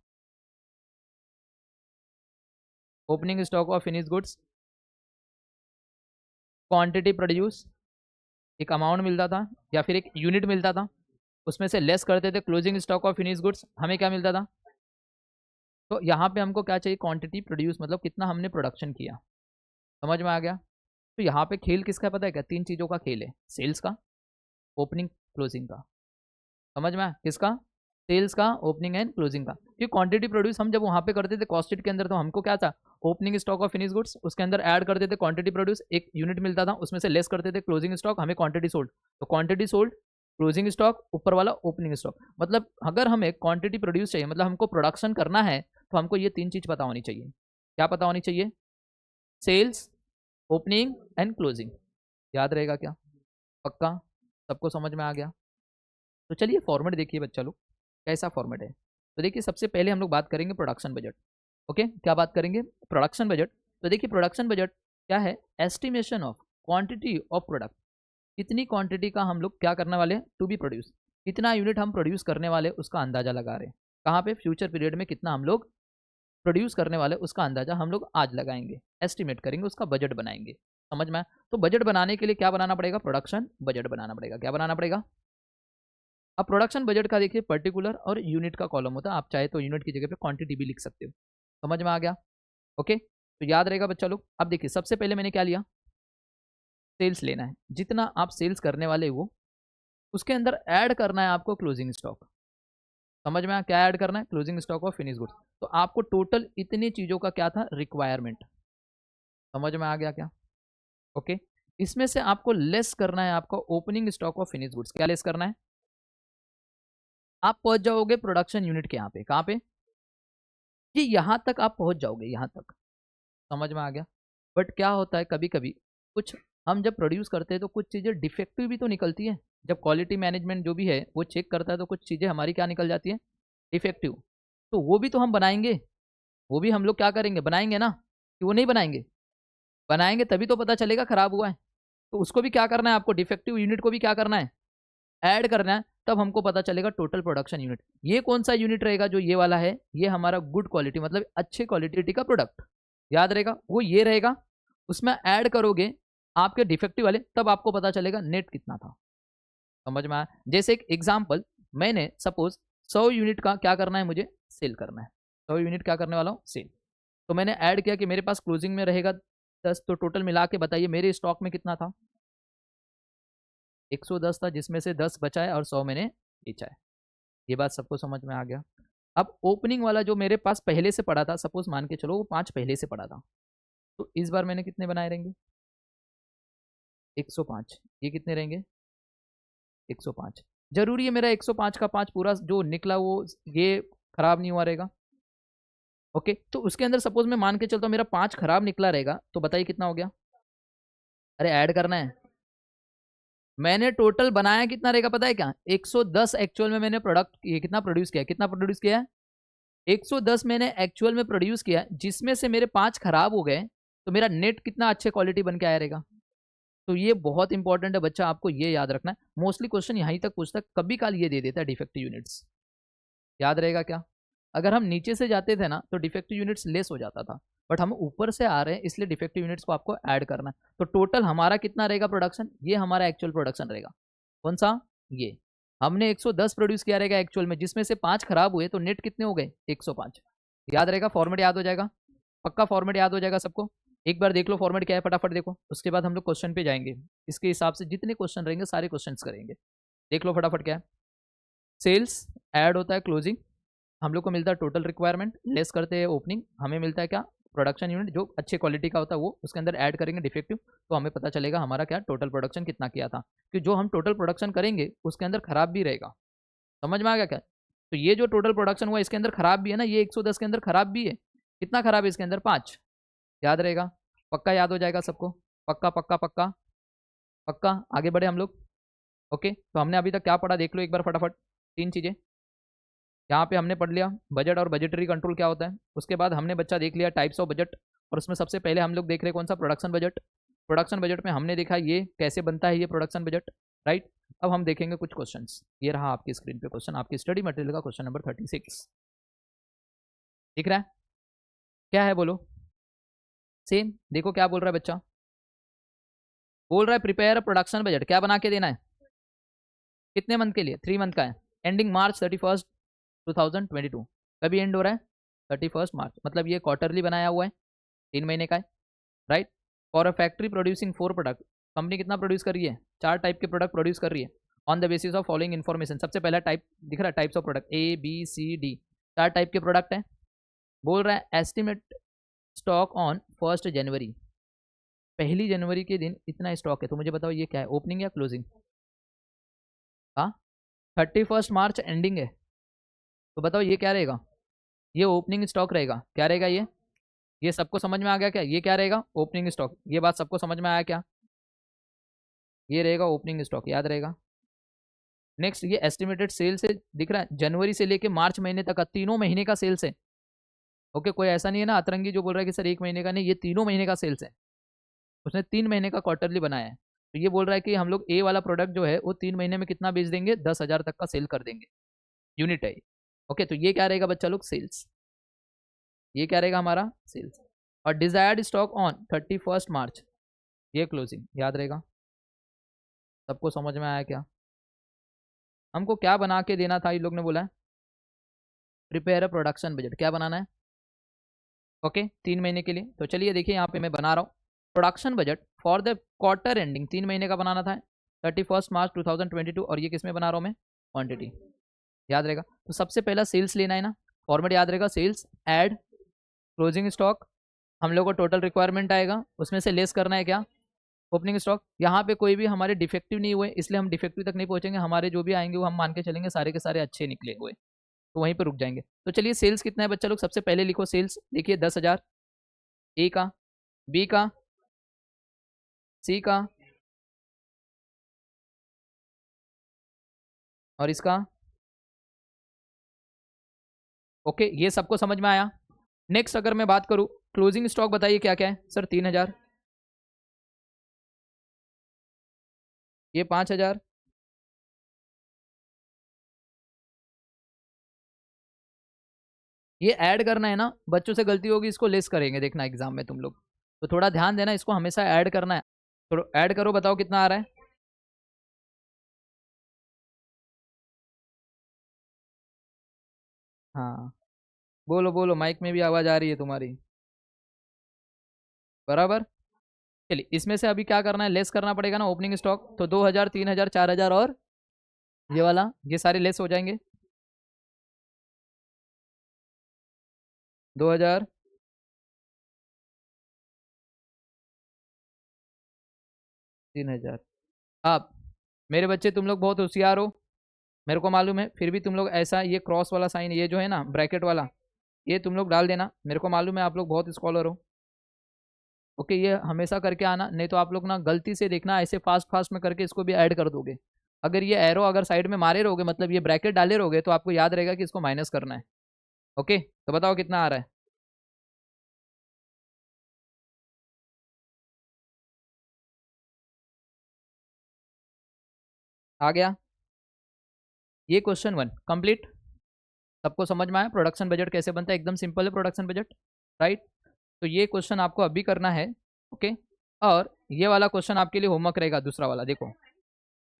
Opening stock of finish goods, quantity produce, एक अमाउंट मिलता था या फिर एक यूनिट मिलता था, उसमें से लेस करते थे closing stock of finish goods, हमें क्या मिलता था? तो यहाँ पे हमको क्या चाहिए? क्वांटिटी प्रोड्यूस, मतलब कितना हमने प्रोडक्शन किया। समझ में आ गया? तो यहाँ पे खेल किसका है पता है क्या? 3 चीज़ों का खेल है, सेल्स का, ओपनिंग, क्लोजिंग का। समझ में आया? किसका? सेल्स का, ओपनिंग एंड क्लोजिंग का। क्योंकि क्वांटिटी प्रोड्यूस हम जब वहाँ पे करते थे कॉस्ट शीट के अंदर, तो हमको क्या था? Opening stock of finish goods, उसके अंदर ऐड करते थे क्वांटिटी प्रोड्यूस, एक यूनिट मिलता था, उसमें से लेस करते थे क्लोजिंग स्टॉक, हमें क्वांटिटी सोल्ड। तो क्वांटिटी सोल्ड, क्लोजिंग स्टॉक, ऊपर वाला ओपनिंग स्टॉक। मतलब अगर हमें क्वांटिटी प्रोड्यूस चाहिए, मतलब हमको प्रोडक्शन करना है, तो हमको ये 3 चीज़ पता होनी चाहिए। क्या पता होनी चाहिए? Sales, opening and closing. याद रहेगा क्या? पक्का? सबको समझ में आ गया? तो चलिए फॉर्मेट देखिए बच्चा लोग, कैसा फॉर्मेट है। तो देखिए सबसे पहले हम लोग बात करेंगे प्रोडक्शन बजट। ओके, क्या बात करेंगे? Production budget. तो देखिए प्रोडक्शन बजट क्या है? Estimation of quantity of product, कितनी क्वांटिटी का हम लोग क्या करने वाले हैं? टू बी प्रोड्यूस, कितना यूनिट हम प्रोड्यूस करने वाले उसका अंदाजा लगा रहे हैं। कहाँ पे? फ्यूचर पीरियड में कितना हम लोग प्रोड्यूस करने वाले उसका अंदाजा हम लोग आज लगाएंगे, एस्टिमेट करेंगे, उसका बजट बनाएंगे। समझ में आया? तो बजट बनाने के लिए क्या बनाना पड़ेगा? प्रोडक्शन बजट बनाना पड़ेगा। क्या बनाना पड़ेगा? अब प्रोडक्शन बजट का देखिए पर्टिकुलर और यूनिट का कॉलम होता है, आप चाहे तो यूनिट की जगह पे क्वांटिटी भी लिख सकते हो। समझ में आ गया? ओके, तो याद रहेगा बच्चा लोग। अब देखिए सबसे पहले मैंने क्या लिया? सेल्स लेना है, जितना आप सेल्स करने वाले हो उसके अंदर ऐड करना है आपको क्लोजिंग स्टॉक। समझ में आया? क्या ऐड करना है? Closing stock of finish goods. तो आपको टोटल इतनी चीजों का क्या था? रिक्वायरमेंट। समझ में आ गया क्या? ओके, इसमें से आपको लेस करना है आपका opening stock of finish goods. क्या लेस करना है? आप पहुंच जाओगे प्रोडक्शन यूनिट के यहाँ पे, कहाँ पे? ये यहां तक आप पहुंच जाओगे, यहां तक। समझ में आ गया? बट क्या होता है कभी कभी, कुछ हम जब प्रोड्यूस करते हैं तो कुछ चीज़ें डिफेक्टिव भी तो निकलती है। जब क्वालिटी मैनेजमेंट जो भी है वो चेक करता है, तो कुछ चीज़ें हमारी क्या निकल जाती है? डिफेक्टिव। तो वो भी तो हम बनाएंगे, वो भी हम लोग क्या करेंगे? बनाएंगे ना, कि वो नहीं बनाएंगे? बनाएंगे तभी तो पता चलेगा खराब हुआ है। तो उसको भी क्या करना है आपको? डिफेक्टिव यूनिट को भी क्या करना है? ऐड करना है, तब हमको पता चलेगा टोटल प्रोडक्शन यूनिट। ये कौन सा यूनिट रहेगा? जो ये वाला है, ये हमारा गुड क्वालिटी, मतलब अच्छे क्वालिटी का प्रोडक्ट। याद रहेगा? वो ये रहेगा, उसमें ऐड करोगे आपके डिफेक्टिव वाले, तब आपको पता चलेगा नेट कितना था। समझ में आया? जैसे एक एग्जांपल, मैंने सपोज 100 यूनिट का क्या करना है? मुझे सेल करना है। 100 यूनिट क्या करने वाला हूँ? सेल। तो मैंने ऐड किया कि मेरे पास क्लोजिंग में रहेगा 10, तो टोटल मिला के बताइए मेरे स्टॉक में कितना था? 110 था, जिसमें से 10 बचा है और 100 मैंने बेचा है। ये बात सबको समझ में आ गया? अब ओपनिंग वाला जो मेरे पास पहले से पड़ा था, सपोज मान के चलो वो 5 पहले से पड़ा था, तो इस बार मैंने कितने बनाए रहेंगे? 105। ये कितने रहेंगे? 105। जरूरी है मेरा 105 का 5 पूरा जो निकला वो ये खराब नहीं हुआ रहेगा? ओके, तो उसके अंदर सपोज मैं मान के चलता हूँ मेरा 5 खराब निकला रहेगा, तो बताइए कितना हो गया? अरे ऐड करना है, मैंने टोटल बनाया कितना रहेगा पता है क्या? 110 एक्चुअल में मैंने प्रोडक्ट ये कितना प्रोड्यूस किया, कितना प्रोड्यूस किया है? 110 मैंने एक्चुअल में प्रोड्यूस किया, जिसमें से मेरे 5 खराब हो गए, तो मेरा नेट कितना अच्छे क्वालिटी बन के आया रहेगा। तो ये बहुत इंपॉर्टेंट है बच्चा, आपको ये याद रखना है। मोस्टली क्वेश्चन यहीं तक पूछता है, कभी काल ये दे देता है डिफेक्टिव यूनिट्स। याद रहेगा क्या? अगर हम नीचे से जाते थे ना तो डिफेक्टिव यूनिट्स लेस हो जाता था, बट हम ऊपर से आ रहे हैं इसलिए डिफेक्टिव यूनिट्स को आपको ऐड करना है। तो टोटल हमारा कितना रहेगा प्रोडक्शन? ये हमारा एक्चुअल प्रोडक्शन रहेगा। कौन सा? ये हमने 110 प्रोड्यूस किया रहेगा एक्चुअल में, जिसमें से 5 खराब हुए, तो नेट कितने हो गए? 105। याद रहेगा? फॉर्मेट याद हो जाएगा? पक्का फॉर्मेट याद हो जाएगा सबको? एक बार देख लो फॉर्मेट क्या है, फटाफट देखो, उसके बाद हम लोग क्वेश्चन पे जाएंगे। इसके हिसाब से जितने क्वेश्चन रहेंगे सारे क्वेश्चन करेंगे। देख लो फटाफट क्या है। सेल्स ऐड होता है क्लोजिंग, हम लोग को मिलता है टोटल रिक्वायरमेंट, लेस करते हैं ओपनिंग, हमें मिलता है क्या? प्रोडक्शन यूनिट, जो अच्छे क्वालिटी का होता है वो, उसके अंदर ऐड करेंगे डिफेक्टिव, तो हमें पता चलेगा हमारा क्या टोटल प्रोडक्शन कितना किया था। कि जो हम टोटल प्रोडक्शन करेंगे उसके अंदर खराब भी रहेगा। समझ में आ गया क्या? तो ये जो टोटल प्रोडक्शन हुआ इसके अंदर खराब भी है ना, ये 110 के अंदर खराब भी है। कितना खराब है इसके अंदर? 5। याद रहेगा? पक्का याद हो जाएगा सबको? पक्का पक्का पक्का पक्का। आगे बढ़े हम लोग। ओके, तो हमने अभी तक क्या पढ़ा देख लो एक बार फटाफट। 3 चीज़ें यहाँ पे हमने पढ़ लिया, बजट और बजटरी कंट्रोल क्या होता है। उसके बाद हमने बच्चा देख लिया टाइप्स ऑफ बजट, और उसमें सबसे पहले हम लोग देख रहे कौन सा? Production budget. प्रोडक्शन बजट में हमने देखा ये कैसे बनता है, ये प्रोडक्शन बजट, राइट। अब हम देखेंगे कुछ क्वेश्चंस। ये रहा आपकी स्क्रीन पे क्वेश्चन, आपकी स्टडी मटेरियल का क्वेश्चन नंबर 36। दिख रहा है? क्या है बोलो? सेम। देखो क्या बोल रहा है बच्चा, बोल रहा है प्रिपेयर प्रोडक्शन बजट। क्या बना के देना है? कितने मंथ के लिए? 3 मंथ का है। एंडिंग मार्च 31, 2022। कभी एंड हो रहा है? 31 मार्च, मतलब ये क्वार्टरली बनाया हुआ है, 3 महीने का है, right. For a factory producing 4 product, company कितना प्रोड्यूस कर रही है? 4 टाइप के प्रोडक्ट प्रोड्यूस कर रही है। On the basis of following information, सबसे पहला टाइप दिख रहा है, types of product ABCD, 4 type के प्रोडक्ट हैं। बोल रहा है एस्टिमेट स्टॉक ऑन 1 जनवरी, 1 जनवरी के दिन इतना स्टॉक है। तो मुझे बताओ ये क्या है, ओपनिंग या क्लोजिंग? हाँ, 31 मार्च एंडिंग है, तो बताओ ये क्या रहेगा? ये ओपनिंग स्टॉक रहेगा। क्या रहेगा ये सबको समझ में आ गया क्या? ये क्या रहेगा? Opening stock. ये बात सबको समझ में आया क्या? ये रहेगा ओपनिंग स्टॉक, याद रहेगा। नेक्स्ट, ये एस्टिमेटेड सेल्स है, दिख रहा है, जनवरी से लेके मार्च महीने तक का, तीनों महीने का सेल्स है। ओके, कोई ऐसा नहीं है ना अतरंगी जो बोल रहा है कि सर 1 महीने का नहीं, ये तीनों महीने का सेल्स है। उसने 3 महीने का क्वार्टरली बनाया है। तो ये बोल रहा है कि हम लोग ए वाला प्रोडक्ट जो है वो 3 महीने में कितना बेच देंगे? 10,000 तक का सेल कर देंगे, यूनिट है। ओके, तो ये क्या रहेगा बच्चा लोग? सेल्स। ये क्या रहेगा हमारा? सेल्स। और डिजायर्ड स्टॉक ऑन 31 मार्च, ये क्लोजिंग। याद रहेगा? सबको समझ में आया क्या? हमको क्या बना के देना था? ये लोग ने बोला है प्रिपेयर अ प्रोडक्शन बजट। क्या बनाना है? ओके, 3 महीने के लिए। तो चलिए देखिए यहाँ पे मैं बना रहा हूँ production budget for the quarter ending, 3 महीने का बनाना था 31 मार्च 2022। और ये किस में बना रहा हूँ मैं? क्वांटिटी। याद रहेगा? तो सबसे पहला सेल्स लेना है ना, फॉर्मेट याद रहेगा, सेल्स एड क्लोजिंग स्टॉक, हम लोग को टोटल रिक्वायरमेंट आएगा, उसमें से लेस करना है क्या? Opening stock. यहाँ पे कोई भी हमारे डिफेक्टिव नहीं हुए, इसलिए हम डिफेक्टिव तक नहीं पहुंचेंगे, हमारे जो भी आएंगे वो हम मान के चलेंगे सारे के सारे अच्छे निकले हुए, तो वहीं पे रुक जाएंगे। तो चलिए सेल्स कितना है बच्चा लोग? सबसे पहले लिखो सेल्स, देखिए 10,000, ए का, बी का, सी का, और इसका। ओके, ये सबको समझ में आया। नेक्स्ट अगर मैं बात करूं क्लोजिंग स्टॉक, बताइए क्या क्या है सर? 3,000, ये 5,000, ये ऐड करना है ना, बच्चों से गलती होगी, इसको लेस करेंगे देखना एग्जाम में तुम लोग, तो थोड़ा ध्यान देना, इसको हमेशा ऐड करना है। तो ऐड करो, बताओ कितना आ रहा है? हाँ, बोलो बोलो, माइक में भी आवाज आ रही है तुम्हारी, बराबर। चलिए इसमें से अभी क्या करना है? लेस करना पड़ेगा ना ओपनिंग स्टॉक, तो 2,000, 3,000, 4,000 और ये वाला, ये सारे लेस हो जाएंगे। 2,000, 3,000। आप मेरे बच्चे तुम लोग बहुत होशियार हो, मेरे को मालूम है, फिर भी तुम लोग ऐसा ये क्रॉस वाला साइन, ये जो है ना ब्रैकेट वाला, ये तुम लोग डाल देना, मेरे को मालूम है आप लोग बहुत स्कॉलर हो। ओके, ये हमेशा करके आना, नहीं तो आप लोग ना गलती से देखना ऐसे फास्ट फास्ट में करके इसको भी ऐड कर दोगे। अगर ये एरो अगर साइड में मारे रहोगे, मतलब ये ब्रैकेट डाले रहोगे, तो आपको याद रहेगा कि इसको माइनस करना है। ओके, तो बताओ कितना आ रहा है। आ गया ये क्वेश्चन 1 कंप्लीट। सबको समझ में आया प्रोडक्शन बजट कैसे बनता है? एकदम सिंपल है प्रोडक्शन बजट, राइट। तो ये क्वेश्चन आपको अभी करना है। ओके, और ये वाला क्वेश्चन आपके लिए होमवर्क रहेगा, दूसरा वाला देखो,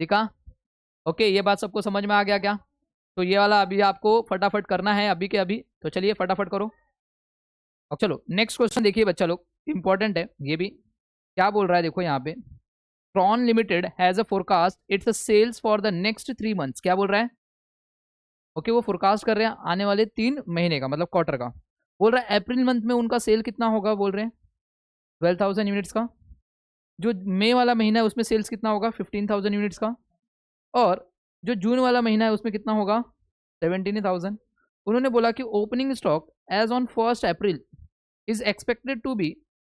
ठीक है। ओके, ये बात सबको समझ में आ गया क्या? तो ये वाला अभी आपको फटाफट करना है अभी के अभी, तो चलिए फटाफट करो। और चलो नेक्स्ट क्वेश्चन देखिए बच्चा लोग, इंपॉर्टेंट है ये भी। क्या बोल रहा है देखो यहाँ पे, Tron limited has a forecast its sales for the next 3 months. क्या बोल रहा है? ओके, वो फोरकास्ट कर रहे हैं आने वाले 3 महीने का, मतलब क्वार्टर का। बोल रहा है अप्रैल मंथ में उनका सेल कितना होगा, बोल रहे हैं 12,000 यूनिट्स का। जो मई वाला महीना है उसमें सेल्स कितना होगा, 15,000 यूनिट्स का। और जो जून वाला महीना है उसमें कितना होगा, 17,000। उन्होंने बोला कि opening stock as on 1 April is expected to be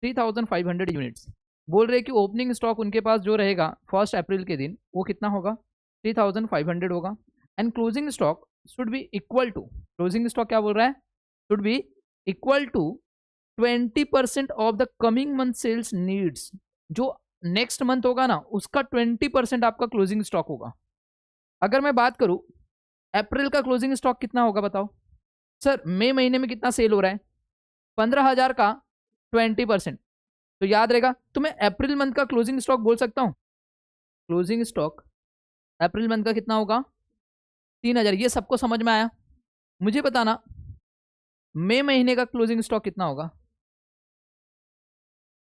3,500 units. बोल रहे कि ओपनिंग स्टॉक उनके पास जो रहेगा 1 अप्रैल के दिन वो कितना होगा, 3,500 होगा। And closing stock should be equal to, closing stock क्या बोल रहा है, should be equal to 20% of the coming month sales needs. जो नेक्स्ट मंथ होगा ना उसका 20% आपका क्लोजिंग स्टॉक होगा। अगर मैं बात करूं अप्रैल का क्लोजिंग स्टॉक कितना होगा बताओ सर, मई महीने में कितना सेल हो रहा है, 15,000 का 20%, तो याद रहेगा। तो मैं अप्रैल मंथ का क्लोजिंग स्टॉक बोल सकता हूं, क्लोजिंग स्टॉक अप्रैल मंथ का कितना होगा, 3,000। ये सबको समझ में आया? मुझे बताना मई महीने का क्लोजिंग स्टॉक कितना होगा,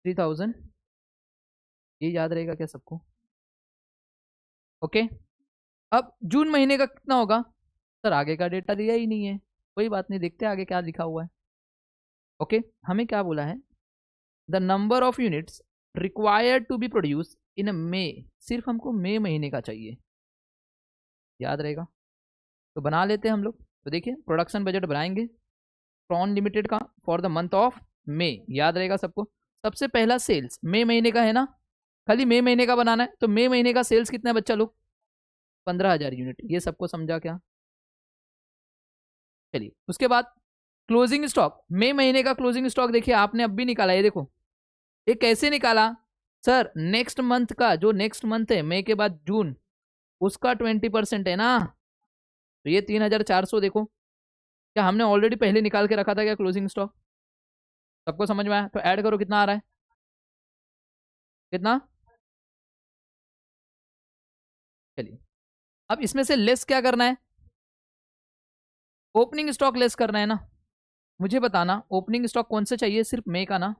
3,000। ये याद रहेगा क्या सबको? ओके, अब जून महीने का कितना होगा, सर आगे का डेटा दिया ही नहीं है, कोई बात नहीं, देखते आगे क्या लिखा हुआ है। ओके, हमें क्या बोला है, the number of units required to be produce in May, सिर्फ हमको मई महीने का चाहिए, याद रहेगा। तो बना लेते हैं हम लोग। तो देखिए प्रोडक्शन बजट बनाएंगे ट्रॉन लिमिटेड का for the month of May, याद रहेगा सबको। सबसे पहला सेल्स मई महीने का है ना, खाली मई महीने का बनाना है। तो मई महीने का सेल्स कितना है बच्चा लोग, 15,000 यूनिट। ये सबको समझा क्या? चलिए उसके बाद क्लोजिंग स्टॉक, मई महीने का क्लोजिंग स्टॉक देखिए आपने अब भी निकाला, ये देखो ये कैसे निकाला सर, नेक्स्ट मंथ का, जो नेक्स्ट मंथ है मई के बाद जून, उसका 20% है ना। तो ये 3,400 देखो, क्या हमने ऑलरेडी पहले निकाल के रखा था क्या क्लोजिंग स्टॉक? सबको समझ में आया? तो ऐड करो कितना आ रहा है, कितना। चलिए अब इसमें से लेस क्या करना है, ओपनिंग स्टॉक लेस करना है ना। मुझे बताना ओपनिंग स्टॉक कौन से चाहिए, सिर्फ मई का ना।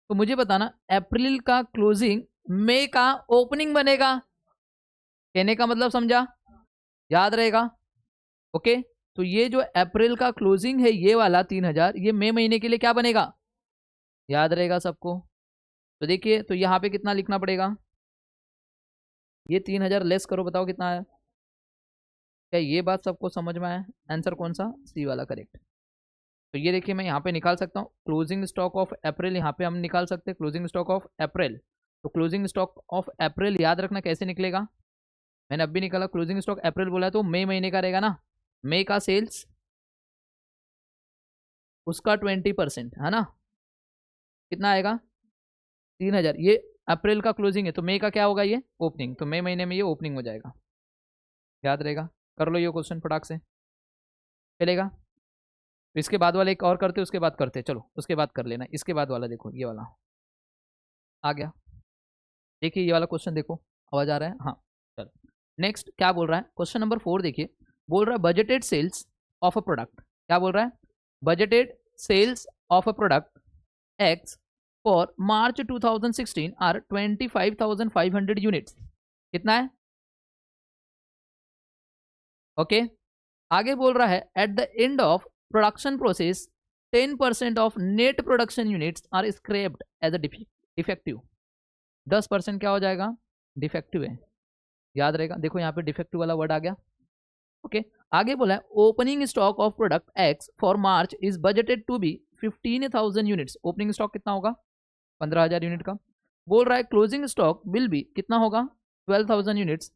तो मुझे बताना अप्रैल का क्लोजिंग मई का ओपनिंग बनेगा, कहने का मतलब समझा, याद रहेगा। ओके, तो ये जो अप्रैल का क्लोजिंग है ये वाला 3,000, ये मई महीने के लिए क्या बनेगा, याद रहेगा सबको। तो देखिए तो यहाँ पे कितना लिखना पड़ेगा, ये 3,000 लेस करो, बताओ कितना आया। क्या ये बात सबको समझ में आया? आंसर कौन सा, सी वाला करेक्ट। तो ये देखिए मैं यहाँ पे निकाल सकता हूँ क्लोजिंग स्टॉक ऑफ अप्रैल, यहाँ पे हम निकाल सकते हैं क्लोजिंग स्टॉक ऑफ अप्रैल। तो क्लोजिंग स्टॉक ऑफ अप्रैल याद रखना कैसे निकलेगा, मैंने अभी निकाला क्लोजिंग स्टॉक अप्रैल बोला है तो मई महीने का रहेगा ना, मई का सेल्स उसका 20% है ना, कितना आएगा 3,000। ये अप्रैल का क्लोजिंग है तो मई का क्या होगा, ये ओपनिंग, तो मई महीने में ये ओपनिंग हो जाएगा, याद रहेगा। कर लो ये क्वेश्चन फटाक से, चलेगा। तो इसके बाद वाला एक और करते उसके बाद करते, चलो उसके बाद कर लेना। इसके बाद वाला देखो ये वाला आ गया, देखिए ये वाला क्वेश्चन देखो, आवाज आ रहा है, हाँ चलो। नेक्स्ट क्या बोल रहा है, क्वेश्चन नंबर 4 देखिए, बोल रहा है budgeted sales of a product. क्या बोल रहा है, budgeted sales of a product X for March 2016 are 25,500 units. कितना है, ओके। आगे बोल रहा है at the end of production process 10% of net production units are scrapped as a defective. 10% क्या हो जाएगा, डिफेक्टिव है, याद रहेगा। देखो यहाँ पे डिफेक्टिव वाला वर्ड आ गया, ओके। आगे बोला है opening stock of product X for March is budgeted to be 15,000 units. Opening stock कितना होगा, 15,000 यूनिट का। बोल रहा है क्लोजिंग स्टॉक विल बी कितना होगा 12,000 units.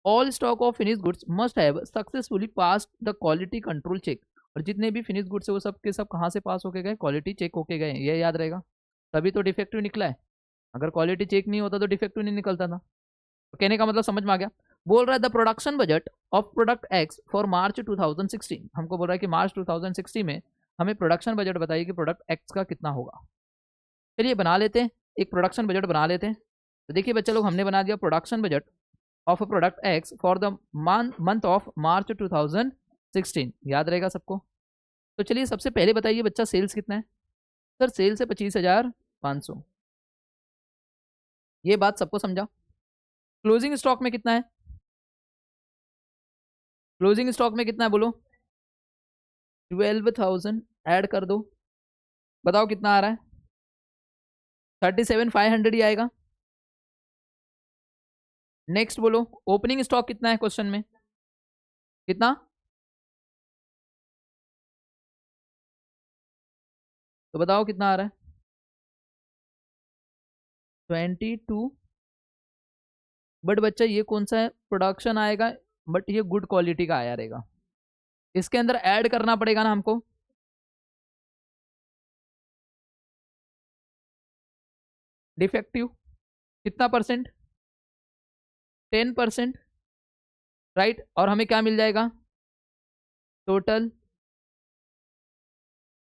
All stock of finish goods must have successfully pass the quality control check. और जितने भी फिनिश गुड्स है वो सब के सब कहाँ से पास होके गए, क्वालिटी चेक होके गए, ये याद रहेगा। तभी तो डिफेक्टिव निकला है, अगर क्वालिटी चेक नहीं होता तो डिफेक्टिव नहीं निकलता था। तो कहने का मतलब समझ में आ गया। बोल रहा है the production budget of product X for March 2016। हमको बोल रहा है कि मार्च 2016 में हमें प्रोडक्शन बजट बताइए कि प्रोडक्ट एक्स का कितना होगा। चलिए बना लेते हैं, एक प्रोडक्शन बजट बना लेते हैं। तो देखिए बच्चे लोग, हमने बना दिया production budget of product X for the month of March 2016, याद रहेगा सबको। तो चलिए सबसे पहले बताइए बच्चा सेल्स कितना है। सर सेल्स है 25,500, ये बात सबको समझा। क्लोजिंग स्टॉक में कितना है, क्लोजिंग स्टॉक में कितना है बोलो, 12,000 ऐड कर दो, बताओ कितना आ रहा है, 37,500 ही आएगा। नेक्स्ट बोलो ओपनिंग स्टॉक कितना है क्वेश्चन में, कितना, तो बताओ कितना आ रहा है, 22। बट बच्चा ये कौन सा है, प्रोडक्शन आएगा, बट ये गुड क्वालिटी का आया रहेगा, इसके अंदर ऐड करना पड़ेगा ना हमको। डिफेक्टिव कितना परसेंट, 10%, राइट। और हमें क्या मिल जाएगा, टोटल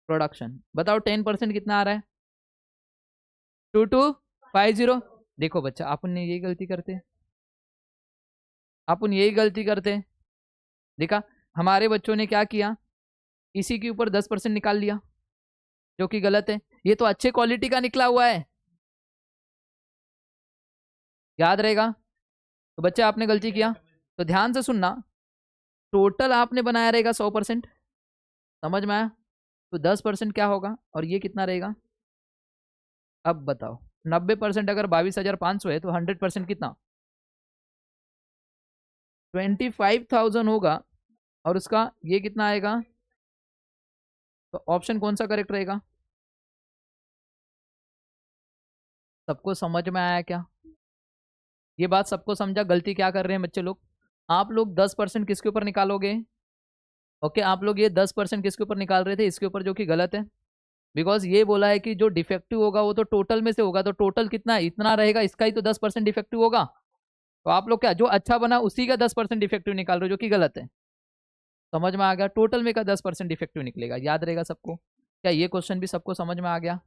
प्रोडक्शन। बताओ 10% कितना आ रहा है, 2250। देखो बच्चा अपन यही गलती करते, अपन यही गलती करते। देखा हमारे बच्चों ने क्या किया, इसी के ऊपर 10% निकाल लिया, जो कि गलत है। ये तो अच्छे क्वालिटी का निकला हुआ है, याद रहेगा। तो बच्चे आपने गलती किया, तो ध्यान से सुनना, टोटल आपने बनाया रहेगा 100%, समझ में आया। तो 10% क्या होगा और ये कितना रहेगा, अब बताओ 90% अगर 22,500 है तो 100% कितना, 25,000 होगा। और उसका ये कितना आएगा, तो ऑप्शन कौन सा करेक्ट रहेगा। सबको समझ में आया क्या, ये बात सबको समझा। गलती क्या कर रहे हैं बच्चे लोग, आप लोग 10% किसके ऊपर निकालोगे, ओके आप लोग ये 10% किसके ऊपर निकाल रहे थे, इसके ऊपर, जो कि गलत है। बिकॉज ये बोला है कि जो डिफेक्टिव होगा वो तो टोटल में से होगा, तो टोटल कितना इतना रहेगा, इसका ही तो 10% डिफेक्टिव होगा। तो आप लोग क्या जो अच्छा बना उसी का 10% डिफेक्टिव निकाल रहे हो, जो कि गलत है। समझ में आ गया, टोटल में का 10% डिफेक्टिव निकलेगा, याद रहेगा सबको। क्या ये क्वेश्चन भी सबको समझ में आ गया,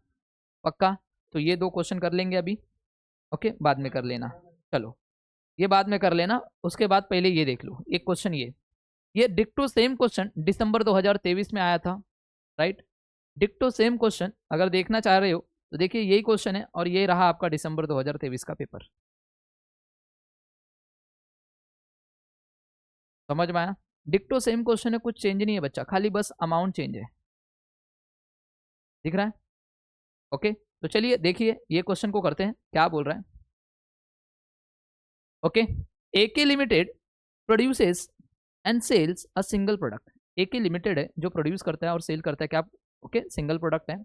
पक्का। तो ये 2 क्वेश्चन कर लेंगे अभी, ओके बाद में कर लेना, चलो ये बाद में कर लेना। उसके बाद पहले ये देख लो एक क्वेश्चन, ये डिक्टो सेम क्वेश्चन दिसंबर 2023 में आया था, राइट। डिक्टो सेम क्वेश्चन अगर देखना चाह रहे हो तो देखिए यही क्वेश्चन है, और ये रहा आपका दिसंबर 2023 का पेपर, समझ में आया। डिक्टो सेम क्वेश्चन है, कुछ चेंज नहीं है बच्चा, खाली बस अमाउंट चेंज है, दिख रहा है, ओके। तो चलिए देखिए ये क्वेश्चन को करते हैं, क्या बोल रहा है, okay. AK limited produces and sales a single product. AK limited है जो प्रोड्यूस करता है और सेल करता है, क्या, ओके सिंगल प्रोडक्ट है,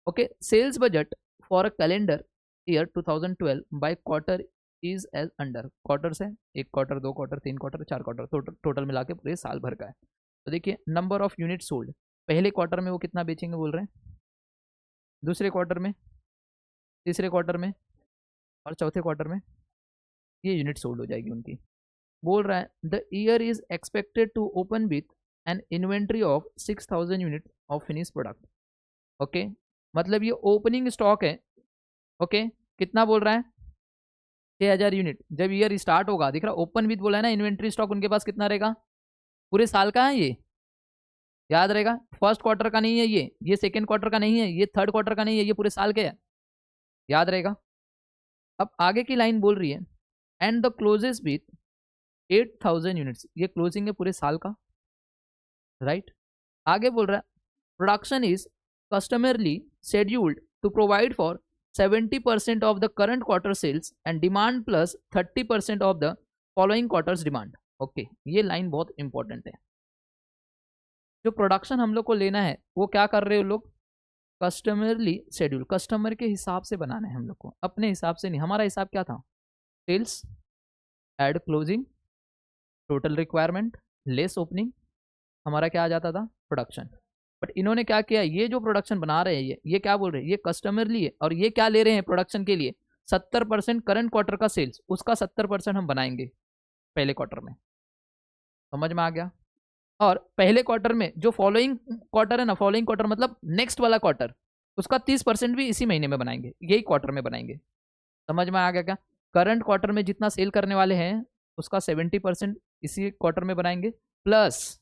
okay. Sales budget for a calendar year 2012 by quarter is as under. Quarters है, 1 quarter 2 quarter 3 quarter 4 quarter, total मिला के पूरे साल भर का है। तो देखिए नंबर ऑफ यूनिट सोल्ड, पहले क्वार्टर में वो कितना बेचेंगे बोल रहे हैं, दूसरे क्वार्टर में, तीसरे क्वार्टर में, और चौथे क्वार्टर में ये यूनिट सोल्ड हो जाएगी उनकी। बोल रहा है the year is expected to open with an inventory of 6,000 unit of finish product, okay. मतलब ये ओपनिंग स्टॉक है, ओके। कितना बोल रहा है, 6,000 यूनिट। जब ईयर स्टार्ट होगा, दिख रहा ओपन विथ बोला है ना, इन्वेंट्री स्टॉक उनके पास कितना रहेगा, पूरे साल का है ये, याद रहेगा। फर्स्ट क्वार्टर का नहीं है ये सेकेंड क्वार्टर का नहीं है, ये थर्ड क्वार्टर का नहीं है, ये पूरे साल के है, याद रहेगा। अब आगे की लाइन बोल रही है and the closes with 8,000 units, ये क्लोजिंग है पूरे साल का, राइट। आगे बोल रहा है production is customarily scheduled to provide for 70% of the current quarter sales and demand plus 30% of the following quarters demand, okay. ये लाइन बहुत इंपॉर्टेंट है। जो प्रोडक्शन हम लोग को लेना है वो क्या कर रहे हो लोग, कस्टमरली शेड्यूल, कस्टमर के हिसाब से बनाना है हम लोग को, अपने हिसाब से नहीं। हमारा हिसाब क्या था? Sales, add closing, total requirement, less opening, हमारा क्या आ जाता था? प्रोडक्शन। बट इन्होंने क्या किया, ये जो प्रोडक्शन बना रहे हैं ये क्या बोल रहे हैं, ये कस्टमरली है, और ये क्या ले रहे हैं प्रोडक्शन के लिए? 70% करंट क्वार्टर का सेल्स, उसका 70% हम बनाएंगे पहले क्वार्टर में। समझ में आ गया? और पहले क्वार्टर में जो फॉलोइंग क्वार्टर है ना, फॉलोइंग क्वार्टर मतलब नेक्स्ट वाला क्वार्टर, उसका 30% भी इसी महीने में बनाएंगे, यही क्वार्टर में बनाएंगे। समझ में आ गया क्या? करंट क्वार्टर में जितना सेल करने वाले हैं उसका 70% इसी क्वार्टर में बनाएंगे, प्लस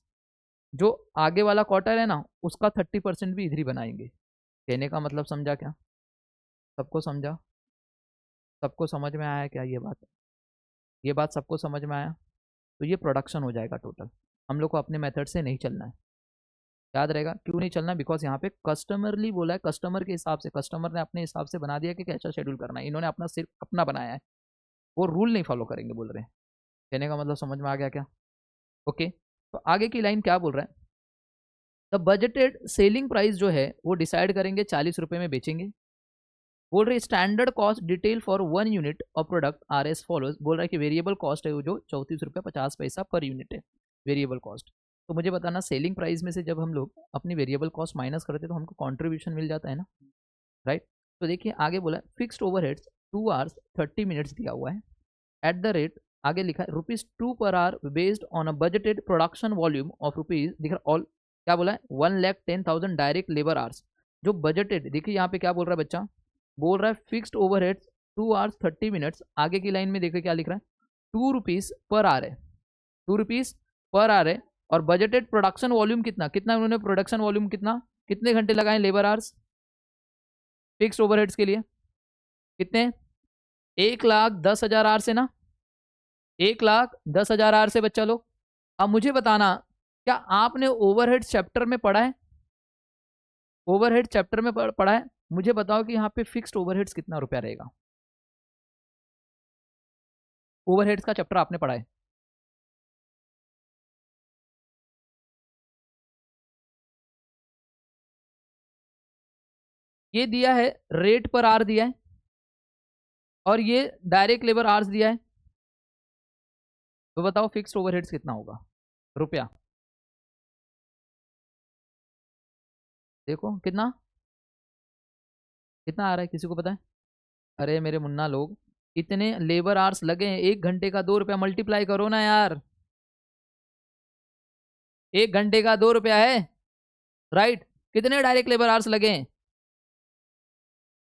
जो आगे वाला क्वार्टर है ना उसका 30% भी इधर ही बनाएंगे। कहने का मतलब समझा क्या? सबको समझा? सबको समझ में आया क्या ये बात सबको समझ में आया? तो ये प्रोडक्शन हो जाएगा टोटल। हम लोग को अपने मेथड से नहीं चलना है, याद रहेगा। क्यों नहीं चलना? बिकॉज यहाँ पे कस्टमरली बोला है, कस्टमर के हिसाब से, कस्टमर ने अपने हिसाब से बना दिया कि कैसा शेड्यूल करना है, इन्होंने अपना सिर्फ अपना बनाया है, वो रूल नहीं फॉलो करेंगे बोल रहे हैं। कहने का मतलब समझ में आ गया क्या? ओके, तो आगे की लाइन क्या बोल रहा है? द बजटेड सेलिंग प्राइस जो है वो डिसाइड करेंगे 40 रुपये में बेचेंगे। बोल रहे standard cost detail for 1 unit of product R S follows. बोल रहा है कि वेरिएबल कॉस्ट है वो जो 34 रुपये 50 पैसा पर यूनिट है, वेरिएबल कॉस्ट। तो मुझे बताना सेलिंग प्राइस में से जब हम लोग अपनी वेरिएबल कॉस्ट माइनस करते तो हमको कॉन्ट्रीब्यूशन मिल जाता है ना, राइट। तो देखिए आगे बोला फिक्स्ड ओवरहेड्स 2 आवर्स 30 मिनट्स दिया हुआ है, एट द रेट आगे लिखा है ₹2 per hour based on a budgeted production volume of rupees, दिख रहा ऑल क्या बोला है 1,10,000 डायरेक्ट लेबर आवर्स। जो बजटेड, देखिए यहाँ पे क्या बोल रहा है बच्चा, बोल रहा है फिक्स्ड ओवरहेड्स 2 आवर्स 30 मिनट्स। आगे की लाइन में देखिए क्या लिख रहा है, ₹2 पर आवर है, ₹2 पर आवर है। और बजटेड प्रोडक्शन वॉल्यूम कितना, उन्होंने प्रोडक्शन वॉल्यूम कितने घंटे लगाए लेबर आवर्स फिक्स्ड ओवरहेड्स के लिए? कितने? 1,10,000 आर से ना, 1,10,000 आर से बच्चा लोग। अब मुझे बताना, क्या आपने ओवरहेड चैप्टर में पढ़ा है? ओवरहेड चैप्टर में पढ़ा है? मुझे बताओ कि यहाँ पे फिक्स्ड ओवरहेड्स कितना रुपया रहेगा? ओवरहेड्स का चैप्टर आपने पढ़ा है? ये दिया है रेट पर आर दिया है, और ये डायरेक्ट लेबर आवर्स दिया है। तो बताओ फिक्स्ड ओवरहेड्स कितना होगा रुपया? देखो कितना कितना आ रहा है, किसी को पता है? अरे मेरे मुन्ना लोग, इतने लेबर आवर्स लगे हैं, 1 घंटे का 2 रुपया, मल्टीप्लाई करो ना यार। 1 घंटे का 2 रुपया है, राइट। कितने डायरेक्ट लेबर आवर्स लगे हैं?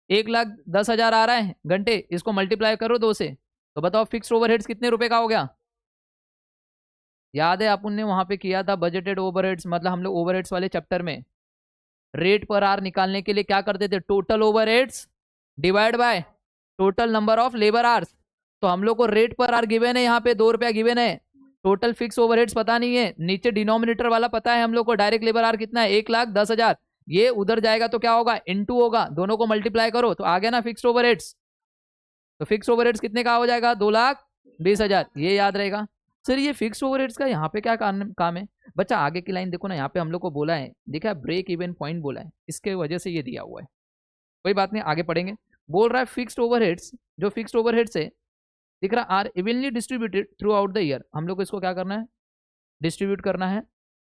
1,10,000 आ रहा है घंटे, इसको मल्टीप्लाई करो 2 से, तो बताओ फिक्स्ड ओवरहेड्स कितने रुपए का हो गया? याद है अपन ने वहां पे किया था बजटेड ओवरहेड्स, मतलब हम लोग ओवरहेड्स वाले चैप्टर में रेट पर आर निकालने के लिए क्या करते थे, total overheads divide by total number of labour hours. तो हम लोग को रेट पर आर गिवन है, यहाँ पे 2 रुपया गिवन है, टोटल फिक्स ओवरहेड्स पता नहीं है, नीचे डिनोमिनेटर वाला पता है हम लोग को, डायरेक्ट लेबर आर कितना है 1,10,000। ये उधर जाएगा तो क्या होगा, इनटू होगा, दोनों को मल्टीप्लाई करो तो आ गया ना फिक्स्ड ओवरहेड्स। तो फिक्स ओवरहेड्स कितने का हो जाएगा, 2,20,000। ये याद रहेगा। सर ये फिक्स ओवरहेड्स का यहाँ पे क्या काम है? बच्चा आगे की लाइन देखो ना, यहाँ पे हम लोग को बोला है, देखा है ब्रेक इवन पॉइंट बोला है, इसके वजह से ये दिया हुआ है। कोई बात नहीं, आगे पढ़ेंगे। बोल रहा है फिक्स्ड ओवरहेड्स, जो फिक्स्ड ओवरहेड्स है दिख रहा are evenly distributed throughout the year. हम लोग को इसको क्या करना है, डिस्ट्रीब्यूट करना है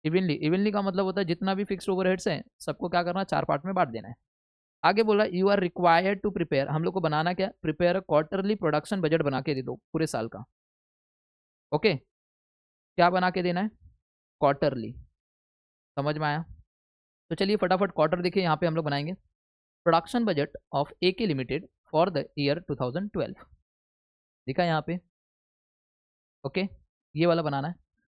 इवनली। इवनली का मतलब होता है जितना भी फिक्स्ड ओवरहेड्स है सबको क्या करना है, 4 पार्ट में बांट देना है। आगे बोला you are required to prepare, हम लोग को बनाना क्या, प्रिपेयर क्वार्टरली प्रोडक्शन बजट बना के दे दो पूरे साल का। ओके, क्या बना के देना है, क्वार्टरली। समझ में आया? तो चलिए फटाफट क्वार्टर देखिए, यहाँ पे हम लोग बनाएंगे प्रोडक्शन बजट ऑफ ए के लिमिटेड फॉर द ईयर 2012, देखा यहाँ पे। ओके, ये वाला बनाना है,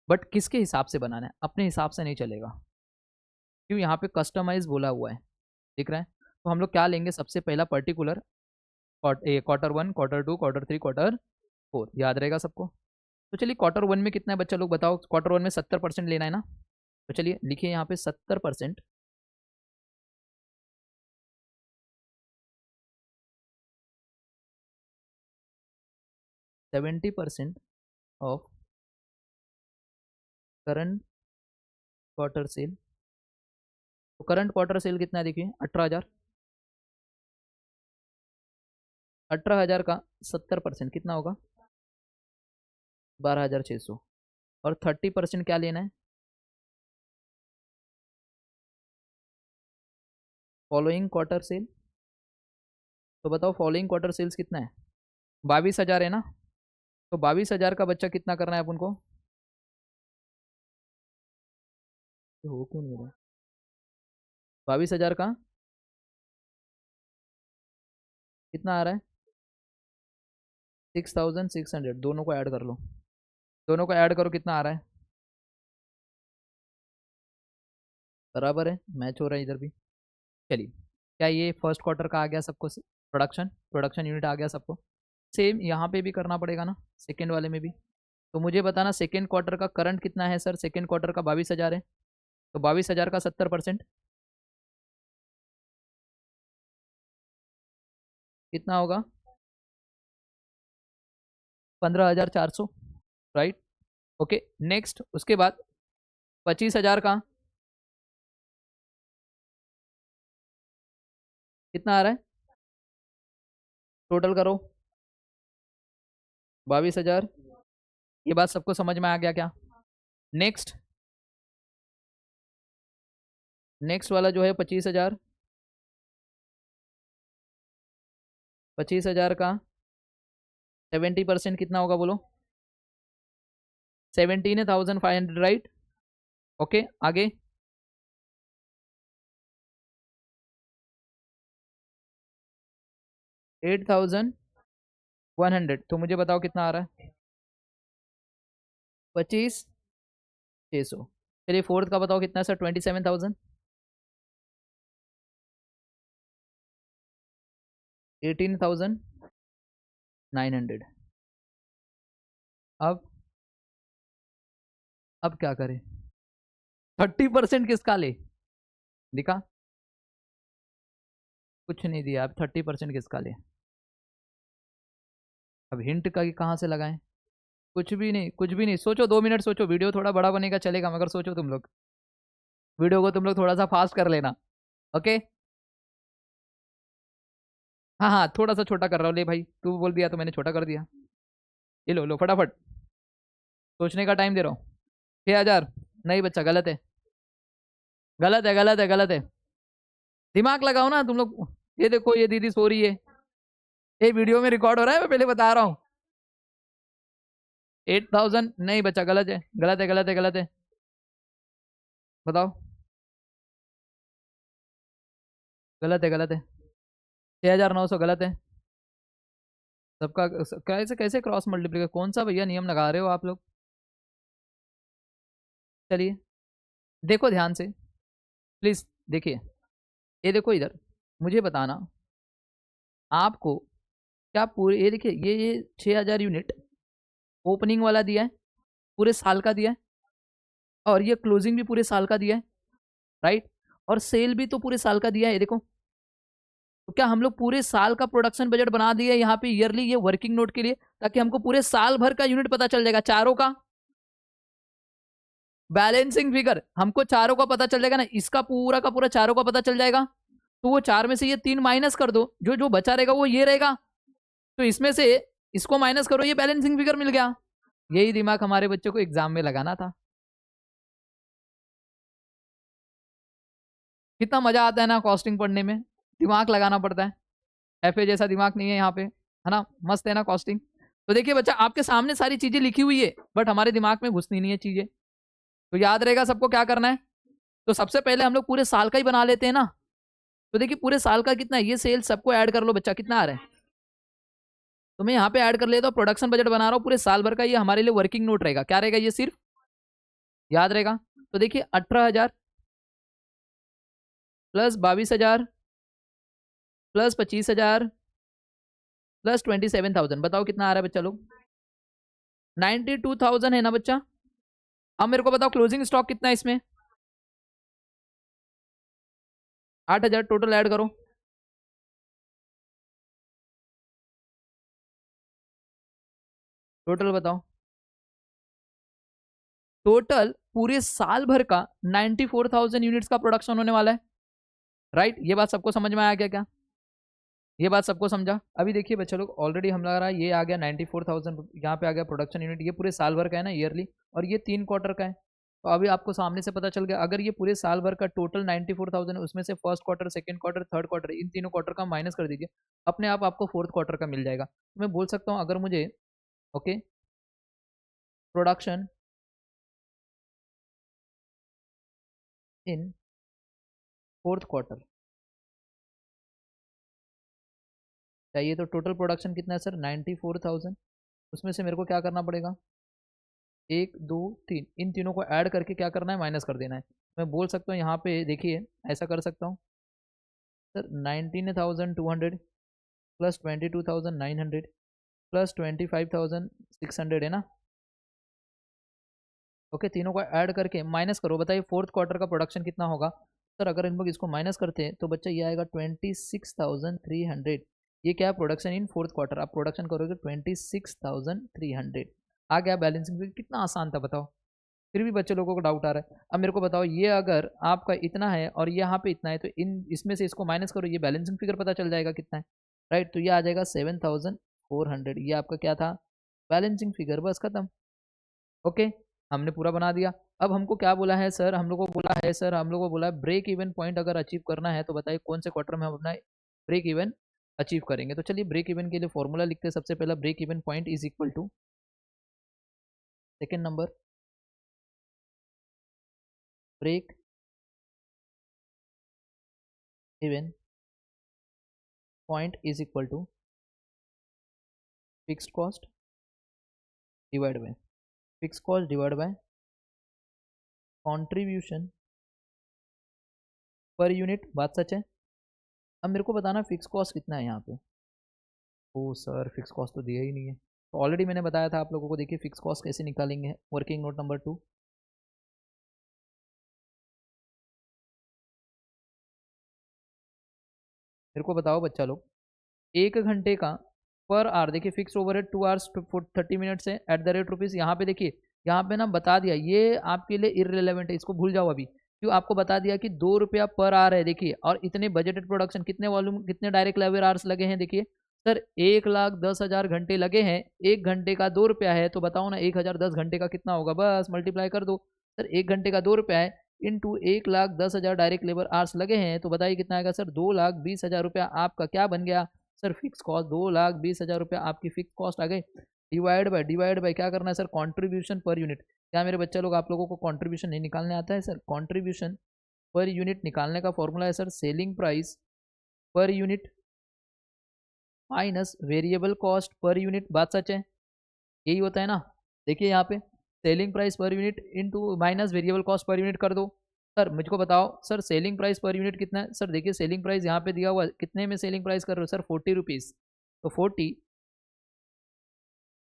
बट किसके हिसाब से बनाना है, अपने हिसाब से नहीं चलेगा, क्यों? यहाँ पे कस्टमाइज बोला हुआ है, दिख रहा है। तो हम लोग क्या लेंगे, सबसे पहला particular Q1, Q2, Q3, Q4, याद रहेगा सबको। तो चलिए Q1 में कितना है बच्चा लोग बताओ, Q1 में 70% लेना है ना, तो चलिए लिखिए यहाँ पे 70%, 70% ऑफ करंट क्वार्टर सेल। तो करंट क्वार्टर सेल कितना है देखिए 18,000, 18,000 का 70% कितना होगा? 12,600। और 30% क्या लेना है? Following quarter sale. तो बताओ फॉलोइंग क्वार्टर सेल्स कितना है? 22,000 है ना? तो 22,000 का बच्चा कितना करना है अपन को? हो क्यों नहीं रहा? 22,000 का कितना आ रहा है? 6,600। दोनों को ऐड कर लो, दोनों को ऐड करो, कितना आ रहा है? बराबर है, मैच हो रहा है इधर भी। चलिए, क्या ये फर्स्ट क्वार्टर का आ गया सबको? प्रोडक्शन प्रोडक्शन यूनिट आ गया सबको। सेम यहाँ पे भी करना पड़ेगा ना, सेकेंड वाले में भी। तो मुझे बताना सेकेंड क्वार्टर का करंट कितना है सर? सेकेंड क्वार्टर का 22,000 है, तो 22,000 का 70% कितना होगा? 15,400, राइट। ओके, नेक्स्ट उसके बाद 25,000 का कितना आ रहा है? टोटल करो। 22,000। ये बात सबको समझ में आ गया क्या? नेक्स्ट, नेक्स्ट वाला जो है 25,000, 25,000 का 70% कितना होगा बोलो? 17,500, राइट। ओके, आगे 8,100। तो मुझे बताओ कितना आ रहा है? 25,600। चलिए फोर्थ का बताओ कितना है सर? 27,000। 18,900। अब क्या करें? 30% किसका ले? दिखा, कुछ नहीं दिया। अब 30% किसका ले? अब हिंट का कहाँ से लगाएं? कुछ भी नहीं, कुछ भी नहीं। सोचो, 2 मिनट सोचो। वीडियो थोड़ा बड़ा बनेगा चलेगा, मगर सोचो तुम लोग। वीडियो को तुम लोग थोड़ा सा फास्ट कर लेना, ओके? हाँ हाँ, थोड़ा सा छोटा कर रहा हूँ। ले भाई, तू बोल दिया तो मैंने छोटा कर दिया। ये लो लो फटाफट, सोचने का टाइम दे रहा हूँ। 6,000। नहीं बच्चा, गलत है, गलत है, गलत है, गलत है। दिमाग लगाओ ना तुम लोग। ये देखो, ये दीदी सो रही है। ये वीडियो में रिकॉर्ड हो रहा है, मैं पहले बता रहा हूँ। 8,000 नहीं बच्चा, गलत है, गलत है, गलत है, गलत है। बताओ। गलत है, गलत है। 6,900 गलत है सबका। कैसे कैसे क्रॉस मल्टीप्लीकेशन? कौन सा भैया नियम लगा रहे हो आप लोग? चलिए, देखो ध्यान से, प्लीज देखिए। ये देखो इधर, मुझे बताना आपको क्या पूरे, ये देखिए, ये 6,000 यूनिट ओपनिंग वाला दिया है, पूरे साल का दिया है। और ये क्लोजिंग भी पूरे साल का दिया है, राइट। और सेल भी तो पूरे साल का दिया है, ये देखो। तो क्या हम लोग पूरे साल का प्रोडक्शन बजट बना दिए यहाँ पे ईयरली, ये वर्किंग नोट के लिए, ताकि हमको पूरे साल भर का यूनिट पता चल जाएगा, चारों का बैलेंसिंग फिगर हमको चारों का पता चल जाएगा ना। इसका पूरा का पूरा चारों का पता चल जाएगा। तो वो 4 में से ये 3 माइनस कर दो, जो जो बचा रहेगा वो ये रहेगा। तो इसमें से इसको माइनस करो, ये बैलेंसिंग फिगर मिल गया। यही दिमाग हमारे बच्चों को एग्जाम में लगाना था। कितना मजा आता है ना कॉस्टिंग पढ़ने में, दिमाग लगाना पड़ता है। एफए जैसा दिमाग नहीं है यहाँ पे, है ना? मस्त है ना कॉस्टिंग? तो देखिए बच्चा, आपके सामने सारी चीजें लिखी हुई है, बट हमारे दिमाग में घुसनी नहीं है चीजें। तो याद रहेगा सबको क्या करना है। तो सबसे पहले हम लोग पूरे साल का ही बना लेते हैं ना। तो देखिए पूरे साल का कितना है, ये सेल सबको ऐड कर लो बच्चा, कितना आ रहा है? तो मैं यहाँ पे ऐड कर लेता हूँ, प्रोडक्शन बजट बना रहा हूँ पूरे साल भर का। ये हमारे लिए वर्किंग नोट रहेगा, क्या रहेगा ये? सिर्फ याद रहेगा। तो देखिए 18,000 प्लस 22,000 प्लस 25,000 प्लस 27,000। बताओ कितना आ रहा है बच्चा लोग? 92,000 है ना बच्चा? अब मेरे को बताओ क्लोजिंग स्टॉक कितना है इसमें? 8,000 टोटल ऐड करो। टोटल बताओ। टोटल पूरे साल भर का 94,000 यूनिट्स का प्रोडक्शन होने वाला है, राइट। ये बात सबको समझ में आया क्या? क्या ये बात सबको समझा? अभी देखिए बच्चा लोग, ऑलरेडी हम लगा रहा है ये आ गया 94,000, यहाँ पे आ गया प्रोडक्शन यूनिट, ये पूरे साल भर का है ना, ईयरली, और ये 3 क्वार्टर का है। तो अभी आपको सामने से पता चल गया, अगर ये पूरे साल भर का टोटल 94,000 है, उसमें से first quarter, second quarter, third quarter, इन तीनों क्वार्टर का माइनस कर दीजिए, अपने आप आपको फोर्थ क्वार्टर का मिल जाएगा। तो मैं बोल सकता हूँ, अगर मुझे okay production in fourth quarter चाहिए, तो टोटल प्रोडक्शन कितना है सर? 94,000। उसमें से मेरे को क्या करना पड़ेगा? 1 2 3, इन तीनों को ऐड करके क्या करना है? माइनस कर देना है। मैं बोल सकता हूँ यहाँ पे, देखिए ऐसा कर सकता हूँ सर, 19,200 प्लस 22,900 प्लस 25,600 है ना। ओके, तीनों को ऐड करके माइनस करो, बताइए फोर्थ क्वार्टर का प्रोडक्शन कितना होगा? सर अगर इन लोग इसको माइनस करते हैं तो बच्चा ये आएगा 26,300। ये क्या है? Production in fourth quarter. आप प्रोडक्शन करोगे 26,300, आ गया बैलेंसिंग फिगर। कितना आसान था बताओ, फिर भी बच्चे लोगों को डाउट आ रहा है। अब मेरे को बताओ, ये अगर आपका इतना है और ये यहाँ पे इतना है, तो इन इसमें से इसको माइनस करो, ये बैलेंसिंग फिगर पता चल जाएगा कितना है, राइट? तो ये आ जाएगा 7,400। ये आपका क्या था? Balancing figure. बस खत्म। ओके, हमने पूरा बना दिया। अब हमको क्या बोला है सर? हम लोग को बोला है सर, हम लोग को बोला है ब्रेक इवन पॉइंट अगर अचीव करना है, तो बताइए कौन से क्वार्टर में हम अपना ब्रेक इवन अचीव करेंगे। तो चलिए ब्रेक इवन के लिए फॉर्मूला लिखते हैं। सबसे पहला, break even point is equal to, second number, break even point is equal to fixed cost divide by, fix cost divide by contribution per unit. बात सच है। अब मेरे को बताना फिक्स कॉस्ट कितना है यहाँ पे। ओ सर, फिक्स कॉस्ट तो दिया ही नहीं है। तो ऑलरेडी मैंने बताया था आप लोगों को, देखिए फिक्स कॉस्ट कैसे निकालेंगे। वर्किंग नोट नंबर 2, मेरे को बताओ बच्चा लोग, 1 घंटे का पर आवर, देखिए फिक्स ओवर है 2 आवर्स 30 मिनट्स है, एट द रेट रुपीज़। यहाँ पे देखिए, यहाँ पे ना बता दिया, ये आपके लिए इररिलेवेंट है, इसको भूल जाओ अभी। क्यों? आपको बता दिया कि 2 रुपया पर आवर है, देखिए, और इतने बजटेड प्रोडक्शन, कितने वॉल्यूम, कितने डायरेक्ट लेबर आवर्स लगे हैं, देखिए सर 1,10,000 घंटे लगे हैं। 1 घंटे का 2 रुपया है, तो बताओ ना 1,010 घंटे का कितना होगा? बस मल्टीप्लाई कर दो। सर 1 घंटे का 2 रुपया है, इंटू 1,10,000 डायरेक्ट लेबर आवर्स लगे हैं, तो बताइए कितना आएगा सर? 2,20,000 रुपया आपका क्या बन गया सर? Fix cost. 2,20,000 रुपया आपकी फिक्स कॉस्ट आ गई। डिवाइड बाय क्या करना है सर? Contribution per unit. क्या मेरे बच्चे लोग, आप लोगों को कॉन्ट्रीब्यूशन नहीं निकालने आता है सर? कॉन्ट्रीब्यूशन पर यूनिट निकालने का फॉर्मूला है sir, selling price per unit minus variable cost per unit. बात सच है, यही होता है ना। देखिए यहाँ पे, selling price per unit into minus variable cost per unit कर दो। सर मुझको बताओ sir, selling price per unit कितना है? सर देखिए, सेलिंग प्राइस यहाँ पे दिया हुआ है, कितने में सेलिंग प्राइस कर रहे हो सर? 40 रुपीज़। तो 40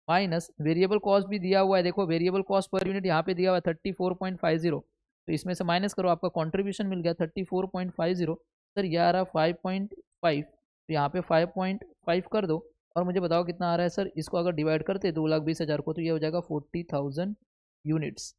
माइनस वेरिएबल कॉस्ट भी दिया हुआ है, देखो वेरिएबल कॉस्ट पर यूनिट यहाँ पे दिया हुआ है 34.50। तो इसमें से माइनस करो, आपका कॉन्ट्रीब्यूशन मिल गया 34.50। सर ये आ रहा 5.5, तो यहाँ पे 5.5 कर दो, और मुझे बताओ कितना आ रहा है सर? इसको अगर डिवाइड करते 2,20,000 को, तो ये हो जाएगा 40,000 यूनिट्स।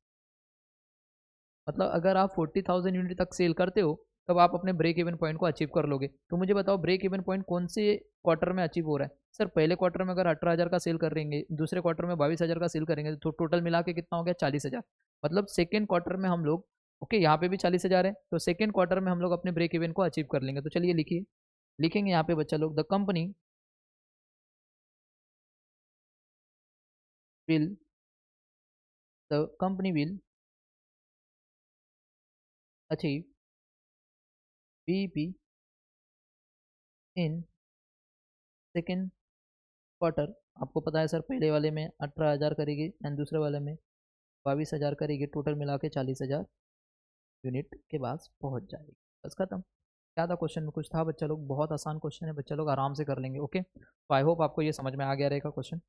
मतलब अगर आप 40,000 यूनिट तक सेल करते हो, तब आप अपने ब्रेक इवन पॉइंट को अचीव कर लोगे। तो मुझे बताओ ब्रेक इवन पॉइंट कौन से क्वार्टर में अचीव हो रहा है? सर पहले क्वार्टर में अगर 18,000 का सेल कर रहेंगे, दूसरे क्वार्टर में 22,000 का सेल करेंगे, तो टोटल मिला के कितना हो गया? 40,000। मतलब सेकेंड क्वार्टर में हम लोग, ओके यहाँ पे भी 40,000 है, तो सेकेंड क्वार्टर में हम लोग अपने ब्रेक इवन को अचीव कर लेंगे। तो चलिए लिखिए, लिखेंगे यहाँ पे बच्चा लोग, the company will, the company will achieve BEP in second quarter. आपको पता है सर, पहले वाले में 18,000 करेगी एंड दूसरे वाले में 22,000 करेगी, टोटल मिला के 40,000 यूनिट के पास पहुंच जाएगी। बस खत्म। क्या था क्वेश्चन में? कुछ था बच्चा लोग? बहुत आसान क्वेश्चन है, बच्चा लोग आराम से कर लेंगे। ओके, तो आई होप आपको ये समझ में आ गया रहेगा क्वेश्चन।